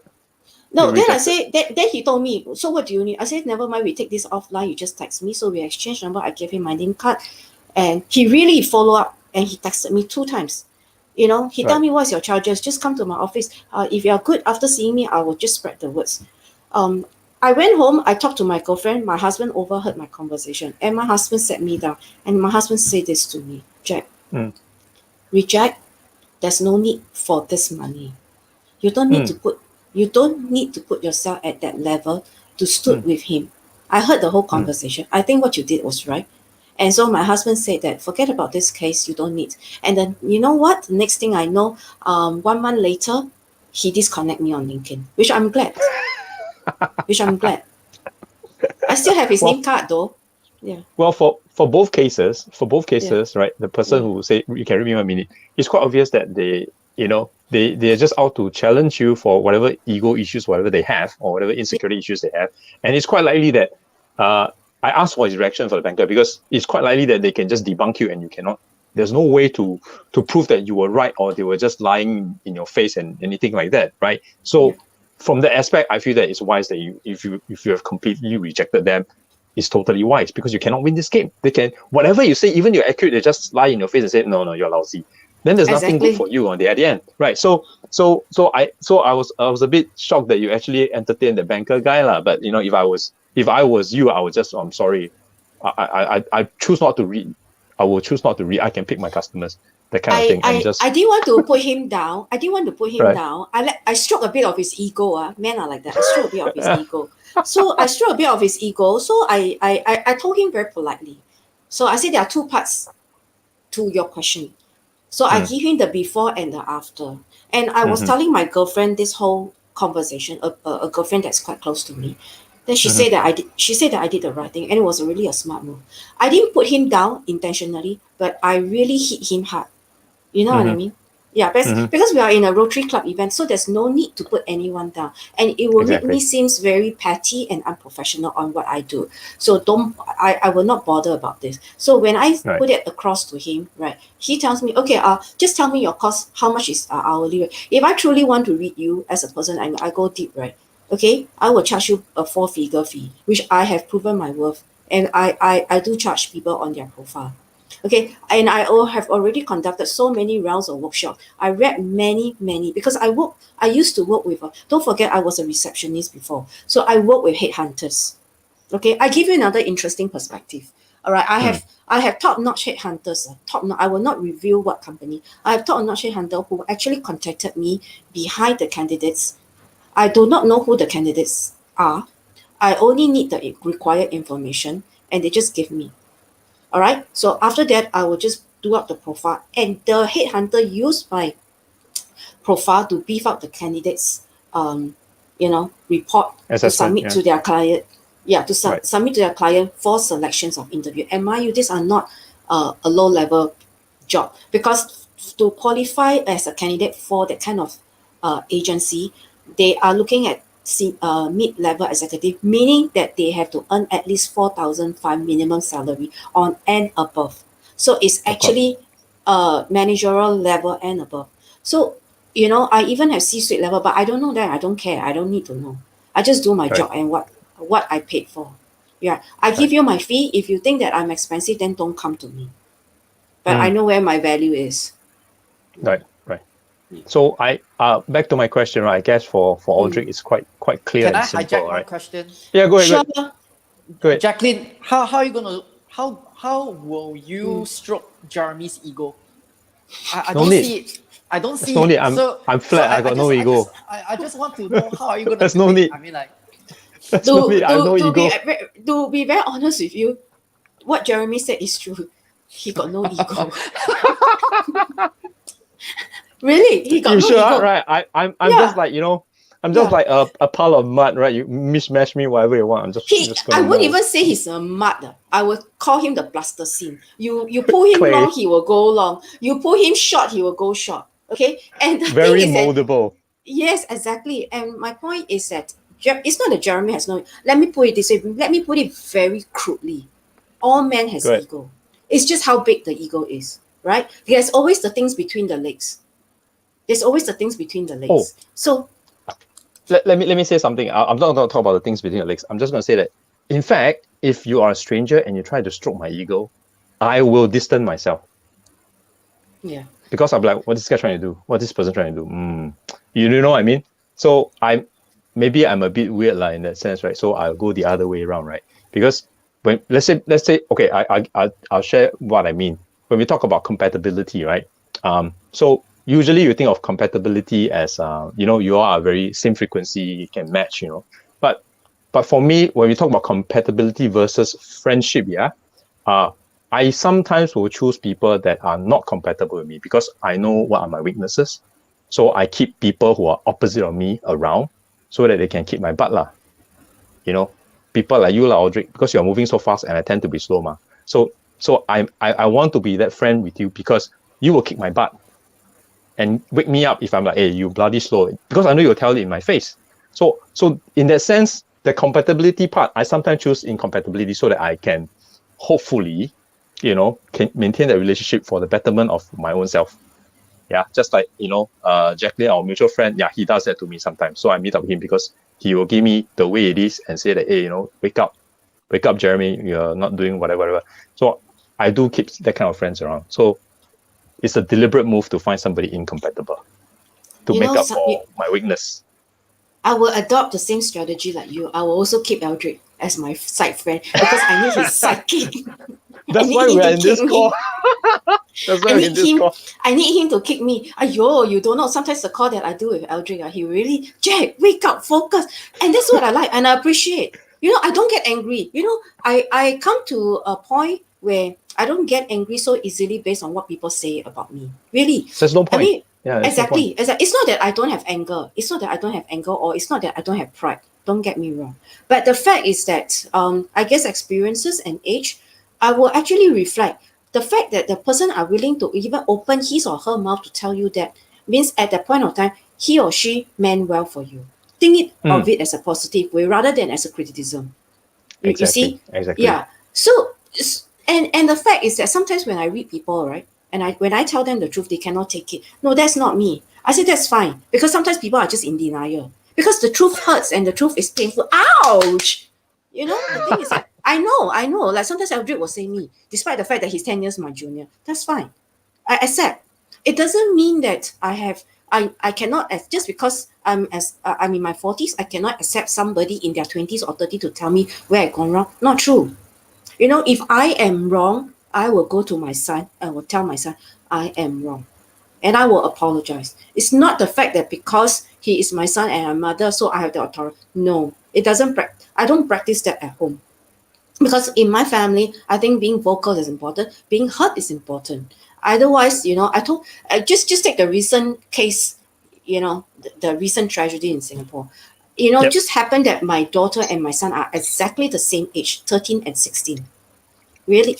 No, then I said, then he told me, so what do you need? I said, never mind, we take this offline. You just text me. So we exchanged number. I gave him my name card. And he really followed up and he texted me 2 times. You know, he told me, what's your charges? Just come to my office. If you're good after seeing me, I will just spread the words. I went home, I talked to my girlfriend. My husband overheard my conversation. And my husband sat me down. And my husband said this to me, Jack, reject, there's no need for this money. You don't need to put yourself at that level to stood with him. I heard the whole conversation. I think what you did was right. And so my husband said that forget about this case, you don't need. And then you know what? The next thing I know, 1 month later, he disconnect me on LinkedIn, which I'm glad. I still have his name card though. Yeah. Well, for both cases, right, the person who say you can read me 1 minute, it's quite obvious that they're just out to challenge you for whatever ego issues, whatever they have, or whatever insecurity issues they have. And it's quite likely that I asked for his reaction for the banker because it's quite likely that they can just debunk you and you cannot. There's no way to prove that you were right or they were just lying in your face and anything like that, right? So from that aspect, I feel that it's wise that if you have completely rejected them, it's totally wise because you cannot win this game. They can, whatever you say, even you're accurate, they just lie in your face and say, no, you're lousy. Then there's nothing good for you at the end, right? So I was a bit shocked that you actually entertained the banker guy, lah. But if I was you, I would just, I'm sorry, I choose not to read. I will choose not to read. I can pick my customers, that kind of thing. I didn't want to put him down. Down. I stroke a bit of his ego. Men are like that. I stroke a bit of his ego. So I stroke a bit of his ego. So I told him very politely. So I said there are two parts to your question. So I give him the before and the after. And I was telling my girlfriend this whole conversation, a girlfriend that's quite close to me. Then she said that I did the right thing, and it was really a smart move. I didn't put him down intentionally, but I really hit him hard. You know what I mean? Yeah, because we are in a Rotary Club event, so there's no need to put anyone down. And it will make me seem very petty and unprofessional on what I do. So I will not bother about this. So when I put it across to him, right, he tells me, okay, just tell me your cost, how much is hourly rate. If I truly want to read you as a person, I go deep, right? Okay, I will charge you a 4-figure fee, which I have proven my worth. And I do charge people on their profile. Okay, and I have already conducted so many rounds of workshop. I read many, because I used to work with, don't forget I was a receptionist before. So I work with headhunters. Okay, I give you another interesting perspective. All right, I have top-notch headhunters, I will not reveal what company. I have top-notch headhunter who actually contacted me behind the candidates. I do not know who the candidates are. I only need the required information and they just give me. All right. So after that, I will just do up the profile, and the headhunter used my profile to beef up the candidates, report to submit to their client. Yeah, to submit to their client for selections of interview. And mind you, these are not a low-level job, because to qualify as a candidate for that kind of agency, they are looking at mid-level executive, meaning that they have to earn at least 4,005 minimum salary on and above. So it's actually managerial level and above. So, I even have C-suite level, but I don't know that. I don't care. I don't need to know. I just do my job and what I paid for. Yeah, I give you my fee. If you think that I'm expensive, then don't come to me. But I know where my value is. Right. So I back to my question, right? I guess for Aldrich, it's quite clear. Can and I simple, hijack right? one question? Yeah, go ahead. Sure. Go ahead. Jacqueline, how are you gonna how will you stroke Jeremy's ego? I No don't need. see it. I don't see no it. need. I'm flat. I got no ego. I just want to know how are you gonna There's do no it. need. I mean, like, There's no need. I have no ego. To be very honest with you, what Jeremy said is true. He got no ego. Really, he got You no sure? ego. Right. I'm just like, I'm just like a pile of mud, right? You mishmash me whatever you want. I'm just I gonna wouldn't mold. even say he's a mud. I would call him the plasticine. You pull him Clay. long, he will go long. You pull him short, he will go short. Okay? And the Very thing is that, moldable. yes, exactly. And my point is that it's not that Jeremy has no. Let me put it this way. Let me put it very crudely. All men has Good. ego. It's just how big the ego is, right? There's always the things between the legs. Oh. So Let me say something. I'm not going to talk about the things between the legs. I'm just going to say that, in fact, if you are a stranger and you try to stroke my ego, I will distance myself. Yeah. Because I'm like, what is this guy trying to do? What is this person trying to do? You know what I mean? So I'm a bit weird in that sense, right? So I'll go the other way around, right? Because when let's say okay, I'll share what I mean when we talk about compatibility, right? So usually you think of compatibility as, you all are very same frequency, you can match, but for me, when we talk about compatibility versus friendship, I sometimes will choose people that are not compatible with me because I know what are my weaknesses. So I keep people who are opposite of me around so that they can keep my butt lah. People like you, Audrey, because you're moving so fast and I tend to be slow, ma. So I want to be that friend with you because you will kick my butt and wake me up if I'm like, hey, you bloody slow, because I know you'll tell it in my face. So in that sense, the compatibility part, I sometimes choose incompatibility so that I can hopefully, can maintain that relationship for the betterment of my own self. Yeah, just like, Jacqueline, our mutual friend, he does that to me sometimes. So I meet up with him because he will give me the way it is and say that, hey, wake up, Jeremy, you're not doing whatever. So I do keep that kind of friends around. So it's a deliberate move to find somebody incompatible to make up for my weakness. I will adopt the same strategy like you. I will also keep Eldrick as my side friend because I need his sidekick. That's why we're in this call. That's why we're in this call. I need him to kick me. Ayo, you don't know. Sometimes the call that I do with Eldrick, he really, Jack, wake up, focus. And that's what I like and I appreciate. I don't get angry. I come to a point where I don't get angry so easily based on what people say about me. Really. There's no point. I mean, yeah, exactly. It's not that I don't have anger. It's not that I don't have anger, or it's not that I don't have pride. Don't get me wrong. But the fact is that I guess experiences and age, I will actually reflect. The fact that the person are willing to even open his or her mouth to tell you that means at that point of time, he or she meant well for you. Think of it as a positive way rather than as a criticism. You see? Exactly. Yeah. So, and the fact is that sometimes when I read people, right, and when I tell them the truth, they cannot take it. No, that's not me. I say that's fine because sometimes people are just in denial because the truth hurts and the truth is painful. Ouch! The thing is that I know. Like sometimes Eldrick will say me, despite the fact that he's 10 years my junior. That's fine. I accept. It doesn't mean that I cannot, just because I'm in my 40s, I cannot accept somebody in their 20s or 30s to tell me where I've gone wrong. Not true. If I am wrong, I will go to my son and will tell my son I am wrong. And I will apologize. It's not the fact that because he is my son and my mother, so I have the authority. No, it doesn't. I don't practice that at home. Because in my family, I think being vocal is important. Being heard is important. Otherwise, I told just take the recent case, the recent tragedy in Singapore. Yep. Just happened that my daughter and my son are exactly the same age, 13 and 16. Really.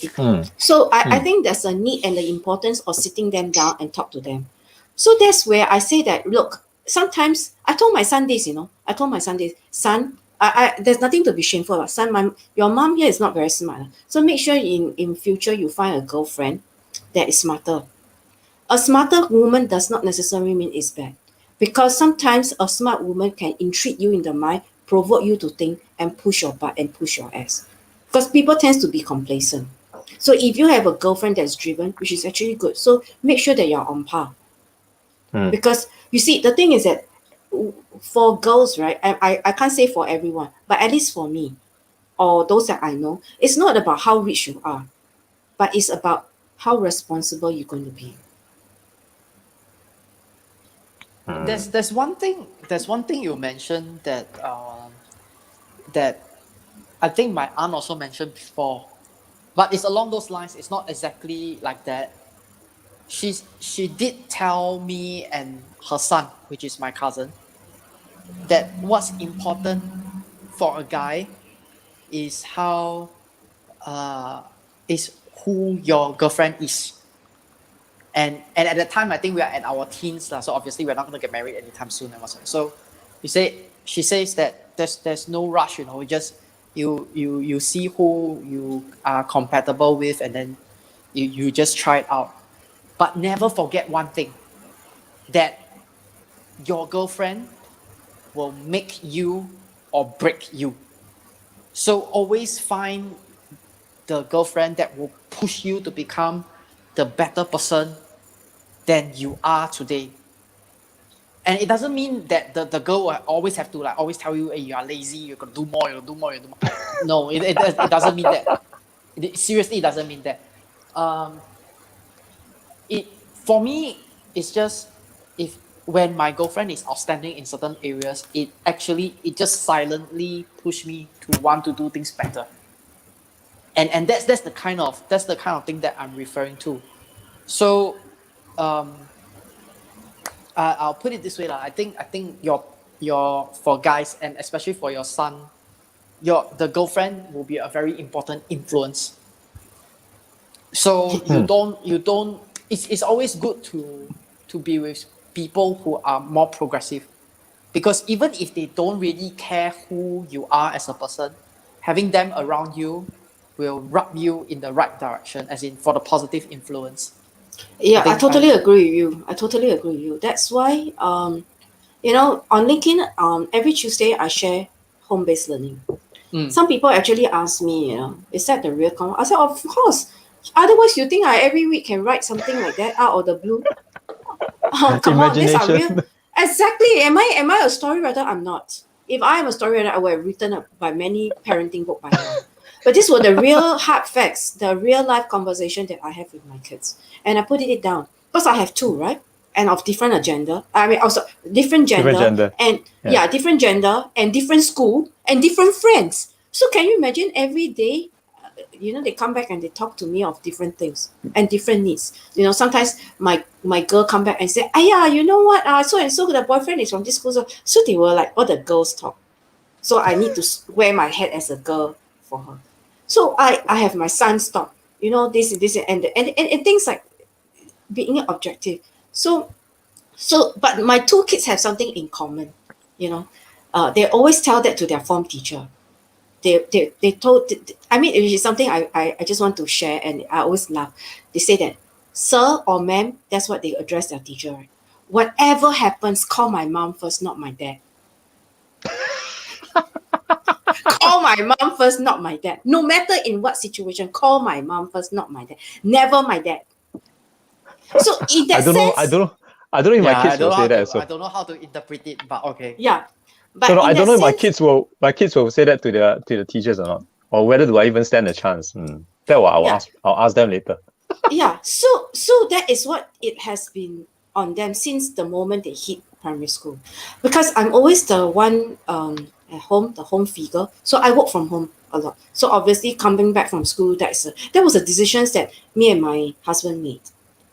So I think there's a need and the importance of sitting them down and talk to them. So that's where I say that, look, sometimes I told my son this, son, there's nothing to be shameful about. Son, your mom here is not very smart. So make sure in future you find a girlfriend that is smarter. A smarter woman does not necessarily mean it's bad. Because sometimes a smart woman can intrigue you in the mind, provoke you to think, and push your butt and push your ass. Because people tend to be complacent. So if you have a girlfriend that's driven, which is actually good, so make sure that you're on par. Because you see, the thing is that for girls, right, I can't say for everyone, but at least for me, or those that I know, it's not about how rich you are, but it's about how responsible you're going to be. There's one thing you mentioned that that I think my aunt also mentioned before, but it's along those lines. It's not exactly like that. She did tell me and her son, which is my cousin, that what's important for a guy is how is who your girlfriend is. And at the time, I think we are at our teens, so obviously we're not going to get married anytime soon. So she says that there's no rush, you see who you are compatible with, and then you just try it out. But never forget one thing, that your girlfriend will make you or break you. So always find the girlfriend that will push you to become the better person than you are today. And it doesn't mean that the girl will always have to always tell you, hey, you are lazy, you're going to do more, No, it doesn't mean that. Seriously, it doesn't mean that. For me, it's just when my girlfriend is outstanding in certain areas, it just silently pushed me to want to do things better. And that's the kind of thing that I'm referring to. So I'll put it this way lah. I think your for guys, and especially for your son, the girlfriend will be a very important influence. So you don't it's always good to be with people who are more progressive, because even if they don't really care who you are as a person, having them around you will rub you in the right direction, as in for the positive influence. Yeah, I think totally I agree with you. I totally agree with you. That's why, on LinkedIn, every Tuesday I share home-based learning. Some people actually ask me, is that the real I said, of course. Otherwise, you think I every week can write something like that out of the blue? Oh, come on, these are real. Imagination. Exactly. Am I a story writer? I'm not. If I am a story writer, I would have written up by many parenting book by now. But these were the real hard facts, the real life conversation that I have with my kids. And I put it down. Because I have two, right? And of different agenda. I mean also different gender, Different gender. and Yeah. different gender and different school and different friends. So can you imagine every day they come back and they talk to me of different things and different needs. Sometimes my girl come back and say, "Aya, you know what? So and so the boyfriend is from this school." So they were like all the girls talk. So I need to wear my hat as a girl for her. So I have my son stop. This and things like being objective. So but my two kids have something in common. They always tell that to their form teacher. They told, I mean, it is something I just want to share, and I always laugh. They say that, "Sir or ma'am," that's what they address their teacher, right? "Whatever happens, call my mom first, not my dad." Call my mom first, not my dad. No matter in what situation, call my mom first, not my dad. Never my dad. So in that I don't know. sense, I don't know if my yeah, kids will say that. I So don't know how to interpret it, but okay. yeah. no, But no, in I don't that know if sense, my kids will say that to the teachers or not, or whether do I even stand a chance. That what yeah. I'll ask them later. Yeah, so that is what it has been on them since the moment they hit primary school, because I'm always the one at home, the home figure, so I work from home a lot. So obviously coming back from school, that was a decisions that me and my husband made.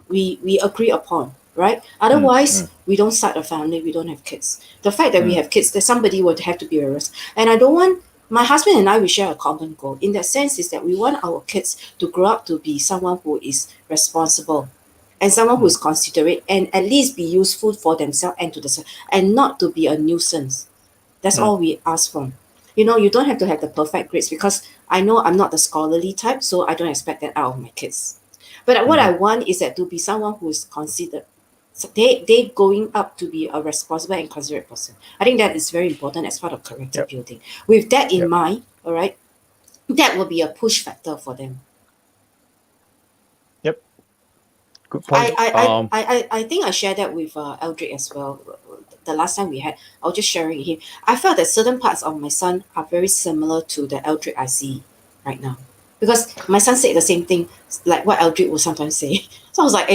We agree upon, right? Otherwise we don't start a family, we don't have kids. The fact that we have kids, that somebody would have to be a risk. And I don't want, my husband and I, we share a common goal. In that sense, is that we want our kids to grow up to be someone who is responsible and someone who is considerate and at least be useful for themselves and to the and not to be a nuisance. That's all we ask for. You don't have to have the perfect grades, because I know I'm not the scholarly type, so I don't expect that out of my kids. But what I want is that to be someone who is considered. So they going up to be a responsible and considerate person. I think that is very important as part of character Yep. building. With that in Yep. mind, all right, that will be a push factor for them. Yep. Good point. I think I shared that with Eldrick as well. The last time we had, I was just sharing with him. I felt that certain parts of my son are very similar to the Eldrick I see right now, because my son said the same thing, like what Eldrick will sometimes say. So I was like,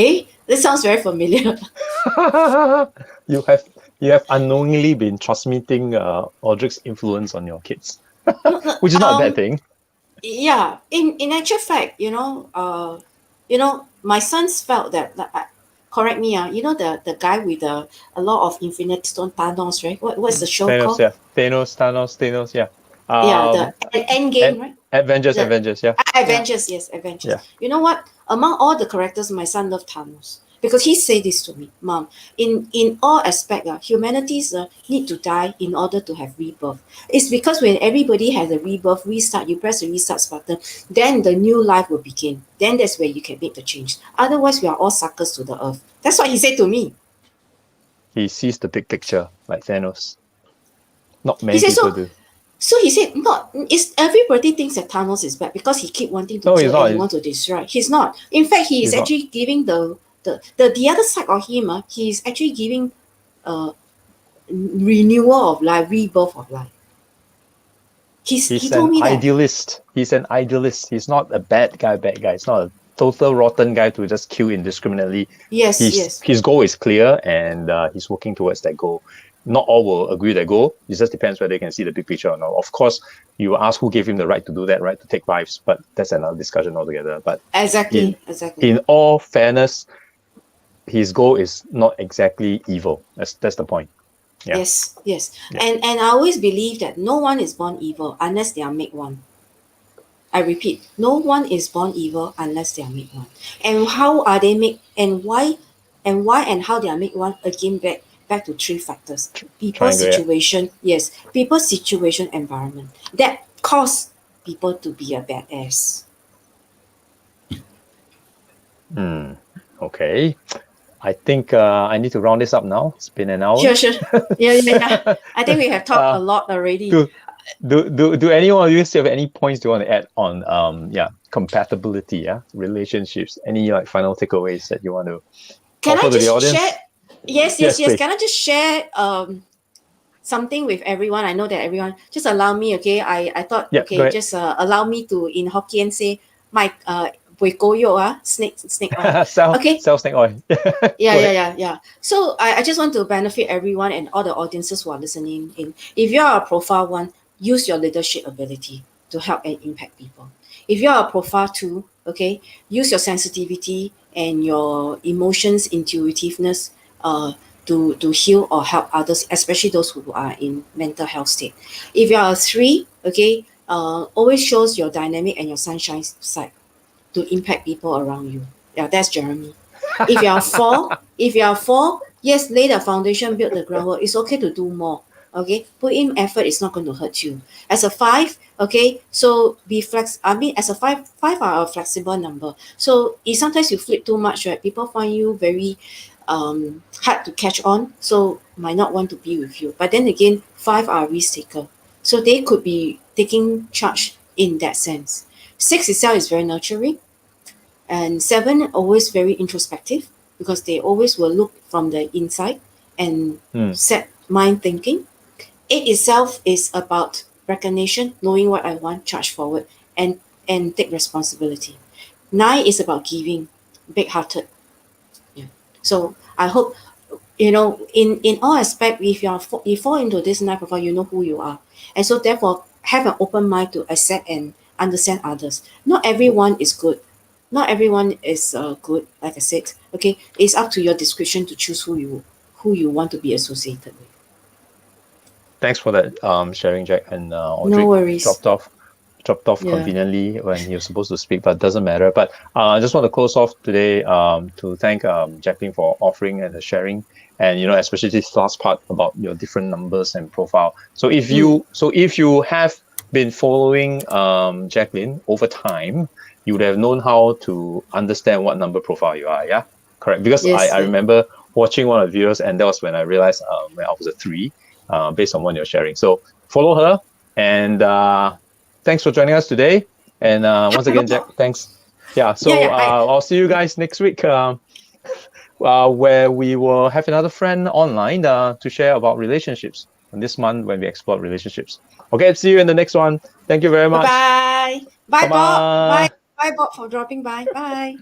this sounds very familiar. you have unknowingly been transmitting Audrey's influence on your kids, which is not a bad thing. Yeah, in actual fact, my sons felt that. Correct me, the guy with a lot of Infinity Stone, Thanos, right? What's the show Thanos, called? yeah. Thanos, yeah. Yeah, the end game, right? Avengers, The- yeah. Avengers, yes, Avengers. Yeah. You know what? Among all the characters, my son loved Thanos, because he said this to me, "Mom, in all aspect, humanities need to die in order to have rebirth. It's because when everybody has a rebirth, restart, you press the restart button, then the new life will begin. Then that's where you can make the change. Otherwise, we are all suckers to the earth." That's what he said to me. He sees the big picture like Thanos. Not He many said people so. do. So he said, "Not is everybody thinks that Thanos is bad because he keep wanting to No, he's kill not. and he want to destroy. He's not. In fact, he is He's not. actually giving the other side of him. He is actually giving renewal of life, rebirth of life. He He's told an me that. idealist. He's an idealist. He's not a bad guy. It's not a total rotten guy to just kill indiscriminately. Yes, yes. His goal is clear, and he's working towards that goal. Not all will agree with that goal. It just depends whether they can see the big picture or not. Of course, you ask who gave him the right to do that, right, to take lives, but that's another discussion altogether. But Exactly. in all fairness, his goal is not exactly evil. That's the point. Yeah. Yes, yes. Yeah. And I always believe that no one is born evil unless they are made one. I repeat, no one is born evil unless they are made one. And how are they made, and why and how they are made one? Again, back to three factors: people, Triangle, yeah. situation, yes, people, situation, environment that cause people to be a badass. Okay. I think I need to round this up now. It's been an hour. Sure. Yeah. I think we have talked a lot already. Do any of you have any points you want to add on compatibility, relationships? Any like final takeaways that you want to Can offer I to the just audience? share? Yes. Please. Can I just share something with everyone? I know that everyone, just allow me, okay? I thought, Yeah, okay, just allow me to, in Hokkien, say, my buay koyo, snake oil. Okay. Sell snake oil. Yeah. So I just want to benefit everyone and all the audiences who are listening in. If you are a profile one, use your leadership ability to help and impact people. If you are a profile two, okay, use your sensitivity and your emotions, intuitiveness, to heal or help others, especially those who are in mental health state. If you are a three, okay, always shows your dynamic and your sunshine side to impact people around you. Yeah, that's Jeremy. If you are four, yes, lay the foundation, build the groundwork. It's okay to do more. Okay, put in effort. It's not going to hurt you. As a five, okay, so be flex. I mean, as a five are a flexible number. So if sometimes you flip too much, right, people find you very hard to catch on. So might not want to be with you. But then again, five are risk taker. So they could be taking charge in that sense. Six itself is very nurturing, and seven always very introspective because they always will look from the inside and set mind thinking. Eight itself is about recognition, knowing what I want, charge forward, and take responsibility. Nine is about giving, big hearted. Yeah. So I hope, in all aspect, if you fall into this nine profile, you know who you are, and so therefore have an open mind to accept and understand others. Not everyone is good. Not everyone is good. Like I said, okay, it's up to your discretion to choose who you want to be associated with. Thanks for that sharing, Jack. And Audrey No worries. dropped off Yeah. conveniently when he was supposed to speak, but doesn't matter. But I just want to close off today to thank Jacqueline for offering and sharing, and especially this last part about your different numbers and profile. So if you have been following Jacqueline over time, you would have known how to understand what number profile you are. Yeah, correct. Because Yes, I remember watching one of the videos, and that was when I realized when I was a 3. Based on what you're sharing. So follow her, and thanks for joining us today. And once again, Jack, thanks. Yeah, so I'll see you guys next week where we will have another friend online to share about relationships. And this month when we explore relationships. Okay, see you in the next one. Thank you very much. Bye. Bye, Bob. Bye-bye. Bye, Bob, for dropping by. Bye.